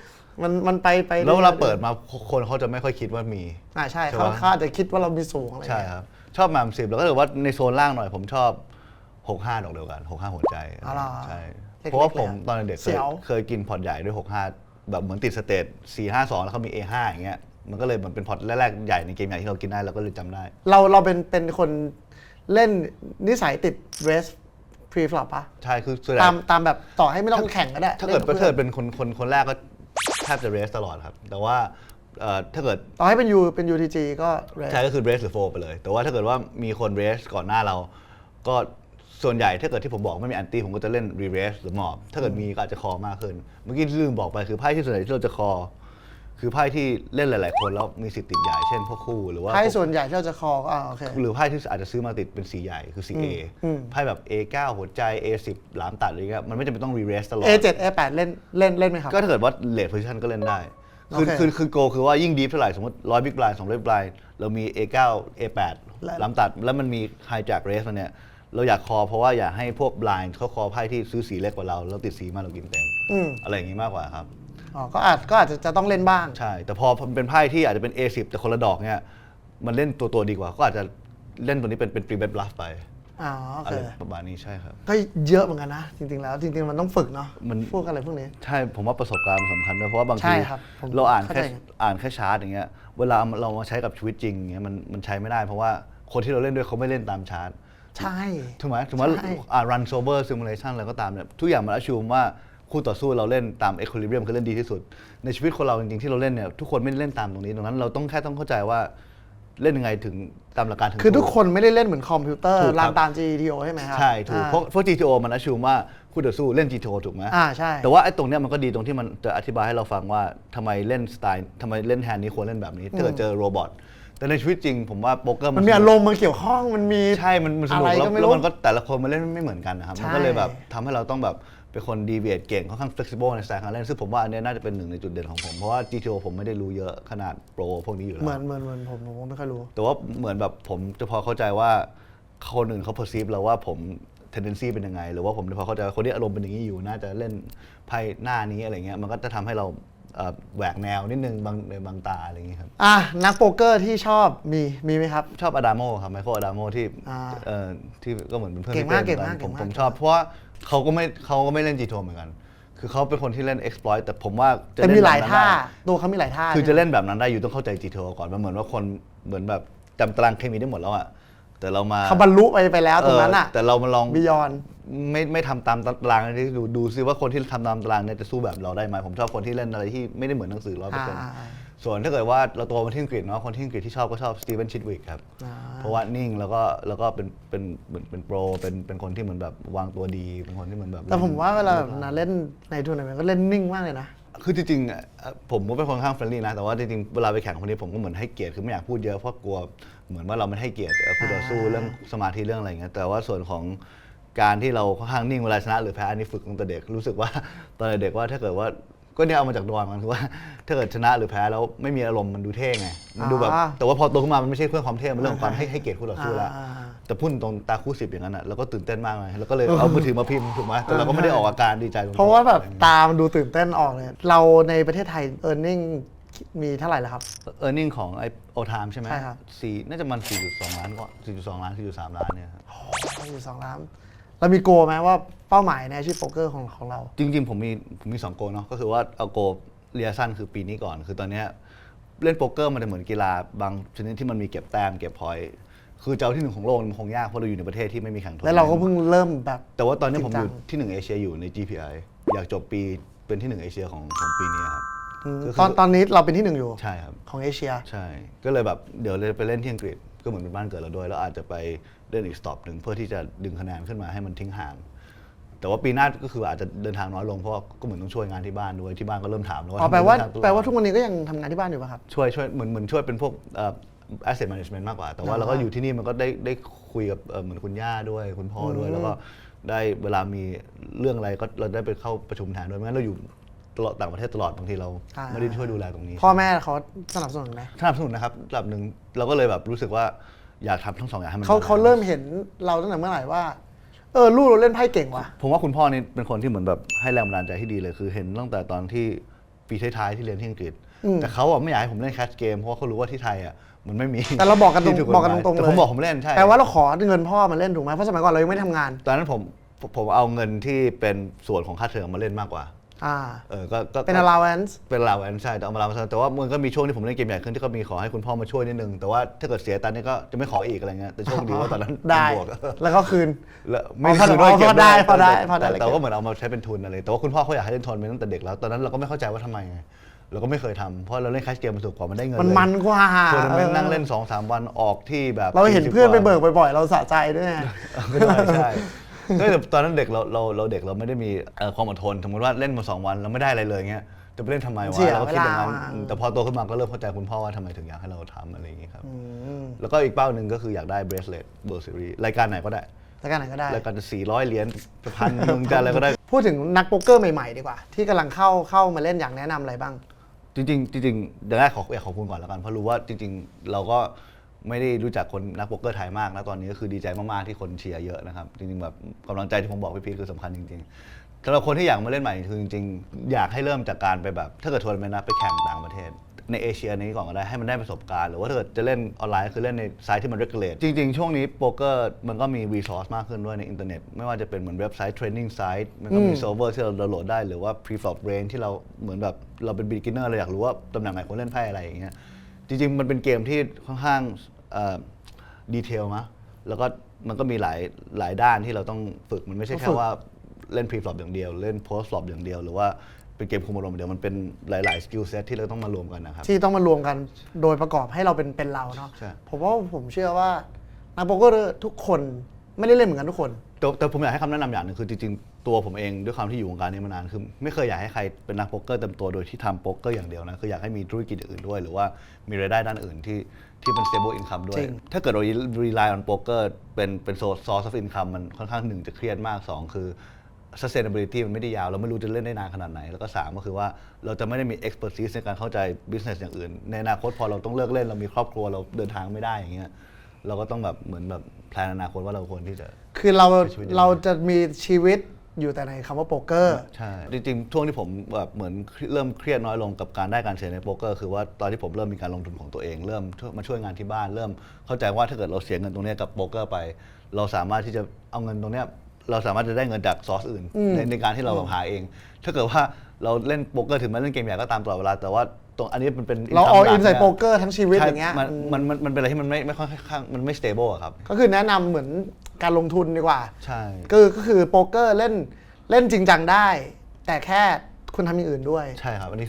มันไปแล้วเวลาเปิดมาคนเขาจะไม่ค่อยคิดว่ามีใช่เขาอาจจะคิดว่าเรามีสูงอะไรใช่ครับชอบแหม่ม10แล้วก็ถือว่าในโซนล่างหน่อยผมชอบ65ดอกเดียวกัน65หัวใจใช่เพราะว่าผมตอนเด็กเคยกินพอร์ตใหญ่ด้วย65แบบเหมือนติดสเตจ452แล้วเขามี A5 อย่างเงี้ยมันก็เลยเหมือนเป็นพอร์ตแรกๆใหญ่ในเกมใหญ่ที่เรากินได้เราก็เลยจำได้เราเป็นคนเล่นนิสัยติดเรสพรีฟลอปปะใช่คือตามแบบต่อให้ไม่ต้องแข่งก็ได้ถ้าเกิดเป็นคนแรกก็แทบจะเรสตลอดครับแต่ว่าถ้าเกิดต่อให้เป็น UTG ก็ใช่ก็คือเรสหรือโฟไปเลยแต่ว่าถ้าเกิดว่ามีคนเรสก่อนหน้าเราก็ส่วนใหญ่ถ้าเกิดที่ผมบอกไม่มีแอนตี้ผมก็จะเล่นรีเรสหรือหมอบถ้าเกิดมีก็อาจจะคอมากขึ้นเมื่อกี้ลืมบอกไปคือไพ่ที่ส่วนใหญ่ที่เราจะคอคือไพ่ที่เล่นหลายๆคนแล้วมีสิทธิ์ติดใหญ่เช่นพวกคู่หรือว่าไพ่ส่วนใหญ่ที่เราจะคอก็โอเคหรือไพ่ที่อาจจะซื้อมาติดเป็นสีใหญ่คือ CA ไพ่แบบ A9 หัวใจ A10 หลามตัดอะไรเงี้ยมันไม่จำเป็นต้องรีเรสตลอด A7 A8 เล่นไหมครับก็ถ้าเกิดว่าเลทโพซิชันก็เล่นได้คือโกคือว่ายิ่งดีฟเท่าไหร่สมมติ100 Big Blind 200 Big Blind เรามี A9 A8 ล้ำตัดแล้วมันมีไฮแจ็คเรสเนี่ย เราอยากคอเพราะว่าอยากให้พวก blind เขาคอไพ่ที่ซื้อสีเล็กกว่าเราแล้วติดสีมาเรากินเต็มอะไรอย่างนี้มากกว่าครับอ๋อก็อาจจะต้องเล่นบ้างใช่แต่พอเป็นไพ่ที่อาจจะเป็น A10 แต่คนละดอกเนี่ยมันเล่นตัวดีกว่าก็อาจจะเล่นตัวนี้เป็น pre bet bluff ไปอะไรประมาณนี้ใช่ครับก็เยอะเหมือนกันนะจริงๆแล้วจริงๆมันต้องฝึกเนาะพวกอะไรพวกนี้ใช่ผมว่าประสบการณ์สำคัญด้วยเพราะว่าบางทีเราอ่านแค่ชาร์ตอย่างเงี้ยเวลาเรามาใช้กับชีวิตจริงเงี้ยมันใช้ไม่ได้เพราะว่าคนที่เราเล่นด้วยเขาไม่เล่นตามชาร์ตใช่ถูกไหมrun sober simulation อะไรก็ตามเนี่ยทุกอย่างมันassumeว่าคู่ต่อสู้เราเล่นตาม equilibrium คือเล่นดีที่สุดในชีวิตคนเราจริงๆที่เราเล่นเนี่ยทุกคนไม่ได้เล่นตามตรงนี้ดังนั้นเราต้องเข้าใจว่าเล่นยังไงถึงตามหลักการถึงคือทุกคนไม่ได้เล่นเหมือนคอมพิวเตอร์รันตาม GTO ใช่ไหมครับใช่ถูกเพราะ GTO มันassumeว่าคู่ต่อสู้เล่น GTO ถูกไหมใช่แต่ว่าไอ้ตรงเนี้ยมันก็ดีตรงที่มันจะอธิบายให้เราฟังว่าทำไมเล่นสไตล์ทำไมเล่นแฮนด์นี้ควรเล่นแบบนี้ถ้าเกิดเจอโรบอทแต่ในชีวิตจริงผมว่าโป๊กเกอร์มันมีอารมณ์มันเกี่ยวข้องมันมีใช่มันสนุกแล้วมันก็แต่ละคนมาเล่นไม่เหมือนกันนะครับมันก็เลยแบบทำให้เราต้องแบบเป็นคนดีเวียดเก่งค่อนข้าง flexible ในสไตล์การเล่นซึ่งผมว่าอันนี้น่าจะเป็นหนึ่งในจุดเด่นของผมเพราะว่า GTO ผมไม่ได้รู้เยอะขนาดโปรพวกนี้อยู่แล้วเหมือนผมไม่ค่อยรู้แต่ว่าเหมือนแบบผมจะพอเข้าใจว่าคนอื่นเขา perceive เราว่าผม tendency เป็นยังไงหรือว่าผมจะพอเข้าใจว่าคนที่อารมณ์เป็นอย่างนี้อยู่น่าจะเล่นไพ่หน้านี้อะไรเงี้ยมันก็จะทำให้เราแหวกแนวนิดนึงในบางตาอะไรอย่างงี้ครับนักโป๊กเกอร์ที่ชอบมีไหมครับชอบอดามโมครับไมเคิลอดามโมที่ก็เหมือนเป็นเพื่อนเก่งมากผมชอบเพราะว่าเขาก็ไม่เล่น GTO เหมือนกันคือเขาเป็นคนที่เล่น exploit แต่ผมว่าจะมีหลายท่าตัวเขามีหลายท่าคือจะเล่นแบบนั้นได้อยู่ต้องเข้าใจ GTO ก่อนมันเหมือนว่าคนเหมือนแบบจำตารางเคมีได้หมดแล้วอ่ะแต่เรามาเขาบรรลุไปแล้วตรงนั้นอ่ะแต่เรามาลองบิยอนไม่ทำตามตารางที่ดูซิว่าคนที่ทำตามตารางเนี่ยจะสู้แบบเราได้ไหมผมชอบคนที่เล่นอะไรที่ไม่ได้เหมือนหนังสือ100%ส่วนถ้าเกิดว่าเราโตมาที่อังกฤษเนาะคนที่อังกฤษที่ชอบก็ชอบสตีเวนชิดวิกครับเพราะว่านิ่งแล้วก็เป็นโปรเป็นคนที่เหมือนแบบวางตัวดีเป็นคนที่เหมือนแบบแต่ผมว่าเวลาแบบเล่นในทัวร์นาเมนต์ก็เล่นนิ่งมากเลยนะคือจริงๆผมก็เป็นคนข้างเฟรนลี่นะแต่ว่าจริงๆเวลาไปแข่งคนนี้ผมก็เหมือนให้เกียรติคือไม่อยากพูดเยอะเพราะกลัวเหมือนว่าเราไม่ให้เกียรติคู่ต่อสู้เรื่องสมาธิเรื่องอะไรเงี้ยแต่ว่าส่วนของการที่เราค่อนข้างนิ่งเวลาชนะหรือแพ้อันนี้ฝึกตั้งแต่เด็กรู้สึกว่าตอนเด็กว่าถ้าเกิดว่าก็เนี่ยเอามาจากดวงมันคือว่าถ้าเกิดชนะหรือแพ้แล้วไม่มีอารมณ์มันดูเท่ไงมันดูแบบแต่ว่าพอโตขึ้นมามันไม่ใช่เพื่อความเท่มันเรื่องของการให้เกียรติคู่ต่อสู้แล้วแต่พูดตรงตาคู่10อย่างนั้นอ่ะเราก็ตื่นเต้นมากเลยแล้วก็เลยเอามือถือมาพิมพ์ถูกไหมแต่เราก็ไม่ได้ออกอาการดีใจเพราะว่าแบบตามดูตื่นเต้นออกเลยเราในประเทศไทย earning มีเท่าไหร่แล้วครับ earning ของไอโอไทม์ใช่ไหมใช่ครับน่าจะมัน 4.2 ล้านก็4.2 ล้าน 4.3 ล้านเนี่ยครับ4.2 ล้านเรามีโกไหมว่าเป้าหมายในอาชีพโป๊กเกอร์ของเราจริงๆผมมี2โกเนาะก็คือว่าเอาโกเรียสั้นคือปีนี้ก่อนคือตอนนี้เล่นโป๊กเกอร์มันจะเหมือนกีฬาบางชนิดที่มันมีเก็บแต้มเก็บพอยต์คือเจ้าที่1ของโลกมันคงยากเพราะเราอยู่ในประเทศที่ไม่มีแข่งขันแล้วเราก็เพิ่งเริ่มแบบแต่ว่าตอนนี้ผมอยู่ที่1เอเชียอยู่ใน GPI อยากจบปีเป็นที่1เอเชียของปีนี้ครับตอนนี้เราเป็นที่1อยู่ใช่ครับของเอเชียใช่ก็เลยแบบเดี๋ยวเลยไปเล่นที่อังกฤษก็เหมือนเป็นบ้านเกิดเราด้วยแล้วอาจจะไปเล่นอีกสต็อปหนึ่งเพื่อที่จะดึงคะแนนขึ้นมาให้มันทิ้งห่างแต่ว่าปีหน้าก็คืออาจจะเดินทางน้อยลงเพราะก็เหมือนต้องช่วยงานที่บ้านด้วยที่บ้านก็เริ่มถามแล้วว่าแปลว่าทุกวันนี้ก็ยังทำงานที่บ้านอยู่ป่ะครับช่วยเหมือนช่วยเป็นพวกasset management มากกว่าแต่ว่าเราก็อยู่ที่นี่มันก็ได้คุยกับเหมือนคุณย่าด้วยคุณพ่อด้วยแล้วก็ได้เวลามีเรื่องอะไรก็เราได้ไปเข้าประชุมแทนด้วยไม่งั้นเราอยู่ตลอดต่างประเทศตลอดบางทีเราไม่ได้ช่วยดูแลตรงนี้พ่อแม่เขาสนับสนุนไหมสนับสนุนนะครับระดับหนึ่งเราก็เลยแบบรู้สึกว่าอยากทำทั้ง2อย่างให้มันเขาเริ่มเห็นเราตั้งแต่เมื่อไหร่ว่าลูกเราเล่นไพ่เก่งว่ะผมว่าคุณพ่อนี่เป็นคนที่เหมือนแบบให้แรงบันดาลใจที่ดีเลยคือเห็นตั้งแต่ตอนที่ปีท้ายๆที่เรียนที่อังกฤษแต่เขาไม่อยากให้ผมเล่นแคชเกมเพราะว่าเขารู้ว่าที่ไทยมันไม่มีแต่เราบอกกันตรงๆเลยแต่ผมบอกผมเล่นใช่แปลว่าเราขอเงินพ่อมาเล่นถูกไหมเพราะสมัยก่อนเรายังไม่ทำงานตอนนั้นผมเอาเงินที่เป็นส่วนของค่าเทอมมาเล่นมากกว่าก็เป็น allowance เป็น allowance ใช่แต่เอามา allowance แต่ว่ามันก็มีช่วงที่ผมเล่นเกมใหญ่ขึ้นที่ก็มีขอให้คุณพ่อมาช่วยนิดนึงแต่ว่าถ้าเกิดเสียตังค์นี่ก็จะไม่ขออีกอะไรเงี้ยแต่โชคดีว่าตอนนั้นได้แล้วก็คืนไม่คืนด้วยเก็บได้พอได้แต่ก็เหมือนเอามาใช้เป็นทุนอะไรแต่ว่าคุณพ่อเขาอยากให้เล่นทัวร์นาเมนต์ตั้งแต่เด็กแล้วตอนนั้นเราก็ไม่เข้าใจว่าทำไมเราก็ไม่เคยทำเพราะเราเล่นแคชเกมมันถูกกว่ามันได้เงินมันกว่าทัวร์นาเมนต์นั่งเล่น 2-3 วันออกที่แบบเราเห็นเพื่อนไปเบิกบ่อยๆเราสะใจด้วยใช่แต่ตอนนั้นเด็กเราเด็กเราไม่ได้มีความอดทนสมมติว่าเล่นมา2 วันเราไม่ได้อะไรเลยเงี้ยจะไปเล่นทำไมวะเราก็คิดอย่างนั้นแต่พอโตขึ้นมาก็เริ่มเข้าใจคุณพ่อว่าทำไมถึงอยากให้เราทำอะไรอย่างงี้ครับแล้วก็อีกเป้าหนึ่งก็คืออยากได้ bracelet World Series รายการไหนก็ได้รายการไหนก็ได้รายการจะ400 เหรียญ1,000จะอะไรก็ได้พูดถึงนักโป๊กเกอร์ใหม่ๆดีกว่าที่กำลังเข้ามาเล่นอยากแนะนำอะไรบ้างจริงอย่างแรกอยากขอบคุณก่อนแล้วกันเพราะรู้ว่าจริงๆเราก็ ไม่ได้รู้จักคนนักโป๊กเกอร์ไทยมากนะตอนนี้ก็คือดีใจมากๆที่คนเชียร์เยอะนะครับจริงๆแบบกำลังใจที่ผมบอกพี่พีทคือสำคัญจริงๆสำหรับคนที่อยากมาเล่นใหม่คือจริงๆอยากให้เริ่มจากการไปแบบถ้าเกิดทัวร์นาเมนต์นะไปแข่งต่างประเทศในเอเชียนี้ก่อนก็ได้ให้มันได้ประสบการณ์หรือว่าถ้าเกิดจะเล่นออนไลน์ก็คือเล่นในไซต์ที่มัน regulate จริงๆช่วงนี้โป๊กเกอร์มันก็มี resource มากขึ้นด้วยในอินเทอร์เน็ตไม่ว่าจะเป็นเหมือนเว็บไซต์ training site มันก็มีเซิร์ฟเวอร์ที่เราดาวน์โหลดได้หรือว่า pre-flop range ที่เราเหมือนแบบเราเป็น beginner เราอยากรู้ว่าตำแหน่งไหนควรเล่นไพ่อะไรอย่างเงี้ยจริงๆมันเป็นเกมที่ค่อนข้างดีเทลมั้ยแล้วก็มันก็มีหลายด้านที่เราต้องฝึกมันไม่ใช่แค่ว่าเล่น pre-flop อย่างเดียวเล่น post-flop อย่างเดียวหรือว่าเป็นเกมคุมอารมณ์เดียวมันเป็นหลายๆ skill set ที่เราต้องมารวมกันนะครับที่ต้องมารวมกันโดยประกอบให้เราเป็นเราเนาะผมเชื่อว่านักโป๊กเกอร์ทุกคนไม่ได้เล่นเหมือนกันทุกคนแต่ผมอยากให้คำแนะนำอย่างหนึ่งคือจริงๆตัวผมเองด้วยความที่อยู่วงการนี้มานานคือไม่เคยอยากให้ใครเป็นนักโป๊กเกอร์เต็มตัวโดยที่ทำโป๊กเกอร์อย่างเดียวนะคืออยากให้มีธุรกิจอื่นด้วยหรือว่ามีรายได้ด้านอื่นที่เป็น stable income ด้วยถ้าเกิดเรา rely on poker เป็น source of income มันค่อนข้าง1จะเครียดมาก2คือ sustainability มันไม่ได้ยาวเราไม่รู้จะเล่นได้นานขนาดไหนแล้วก็3ก็คือว่าเราจะไม่ได้มี expertise ในการเข้าใจ business อย่างอื่นในอนาคตพอเราต้องเลิกเล่นเรามีครอบครัวเราเดินทางไม่ได้อย่างเงี้ยเราก็ต้องแบบเหมือนแบบแพลนอนาคตว่าเราควรที่จะคือเราจะมีชีวิตอยู่แต่ในคำว่าโป๊กเกอร์ใช่จริงๆช่วงที่ผมแบบเหมือนเริ่มเครียดน้อยลงกับการได้การเทรดในโป๊กเกอร์คือว่าตอนที่ผมเริ่มมีการลงทุนของตัวเองเริ่มมาช่วยงานที่บ้านเริ่มเข้าใจว่าถ้าเกิดเราเสียเงินตรงนี้กับโป๊กเกอร์ไปเราสามารถที่จะเอาเงินตรงนี้เราสามารถจะได้เงินจากซอสอื่นในการที่เราหาเอง ถ้าเกิดว่าเราเล่นโป๊กเกอร์ถึงแม้เล่นเกมใหญ่ก็ตามตลอดเวลาแต่ว่าตรงอันนี้มันเป็นเราเอาอินใส่โป๊กเกอร์ทั้งชีวิตอย่างเงี้ยมันเป็นอะไรที่มันไม่ค่อยข้างมันไม่ stable อะครับก็คือแนะนำเหมือนการลงทุนดีกว่าใช่ก็คือโป๊กเกอร์เล่นจริงจังได้แต่แค่คุณทำอย่างอื่นด้วยใช่ครับอันนี้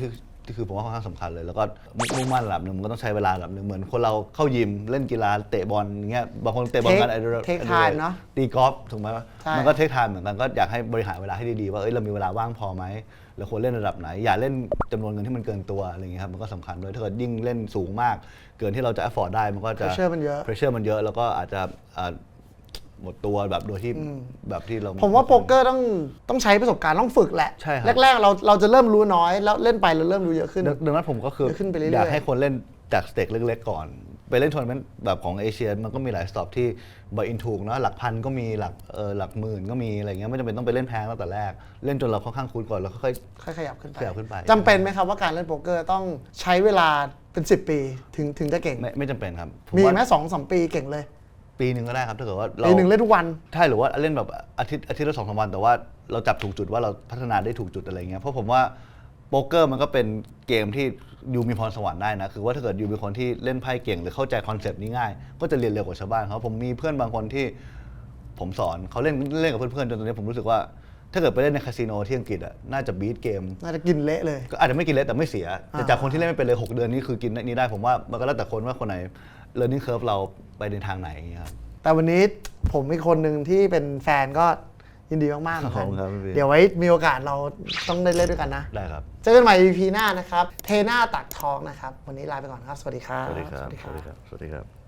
คือผมว่าค่อนข้างสำคัญเลยแล้วก็มุ่งมั่นระดับหนึ่งมันก็ต้องใช้เวลาระดับหนึ่งเหมือนคนเราเข้ายิมเล่นกีฬาเตะบอลอย่างเงี้ยบางคนเตะบอลกันเทคไทม์เนาะตีกอล์ฟถูกไหมมันก็เทคไทม์เหมือนกันก็อยากให้บริหารเวลาให้ดีๆว่าเรามีเวลาว่างพอไหมเราควรเล่นระดับไหนอย่าเล่นจำนวนเงินที่มันเกินตัวอะไรเงี้ยครับมันก็สำคัญด้วยถ้าเกิดยิ่งเล่นสูงมากเกินที่เราจะ afford ได้มันก็จะ pressure มันเยอะ pressure มันเยอะแล้วก็อาจจะหมดตัวแบบโดยที่แบบที่เราผมว่าโป๊กเกอร์ต้องใช้ประสบการณ์ต้องฝึกแหละใช่ครับแรกๆเราจะเริ่มรู้น้อยแล้วเล่นไปเราเริ่มรู้เยอะขึ้นดังนั้นผมก็คืออยากให้คนเล่นจากสเต็กเล็กๆก่อนไปเล่นทัวร์นาเมนต์แบบของเอเชียมันก็มีหลายสต็อปที่บายอินถูกนะหลักพันก็มีหลักหมื่นก็มีอะไรเงี้ยไม่จำเป็นต้องไปเล่นแพงตั้งแต่แรกเล่นจนเราค่อนข้างคุ้นก่อนแล้วค่อยขยับขึ้นไปจำเป็นไหมครับว่าการเล่นโป๊กเกอร์ต้องใช้เวลาเป็น10 ปีถึงจะเก่งไม่จำเป็นครับมีไหม2-3 ปีเก่งเลยปีหนึ่งก็ได้ครับถ้าเกิดว่าเราปีหนึ่งเล่นทุกวันใช่หรือว่าเล่นแบบอาทิตย์ละ2-3 วันแต่ว่าเราจับถูกจุดว่าเราพัฒนาได้ถูกจุดอะไรเงี้ยเพราะผมว่าโป๊กเกอร์มันก็เป็นเกมที่ยูมีพรสวรรค์ได้นะคือว่าถ้าเกิดยูเป็นคนที่เล่นไพ่เก่งหรือเข้าใจคอนเซปต์นี้ง่ายก็จะเรียนเร็วกว่าชาวบ้านเขาผมมีเพื่อนบางคนที่ผมสอนเขาเล่นกับเพื่อนๆจนตอนนี้ผมรู้สึกว่าถ้าเกิดไปเล่นในคาสิโนที่อังกฤษอ่ะน่าจะบีทเกมน่าจะกินเละเลยก็อาจจะไม่กินเละแต่ไม่เสียแต่จากคนที่เล่นไม่เป็นเลย6 เดือนนี่คือกินนี้ได้ผมว่ามันก็แล้วแต่คนว่าคนไหน learning curve เราไปในทางไหนอย่างเงี้ยครับแต่วันนี้ผมมีคนหนึ่งที่เป็นแฟนก็ยินดีมากๆเหมือนกันเดี๋ยวไว้มีโอกาสเราต้องได้เล่นด้วยกันนะได้ครับเจอกันใหม่ EP หน้านะครับเทน่าตักทองนะครับวันนี้ลาไปก่อนครับสวัสดีครับสวัสดีครับ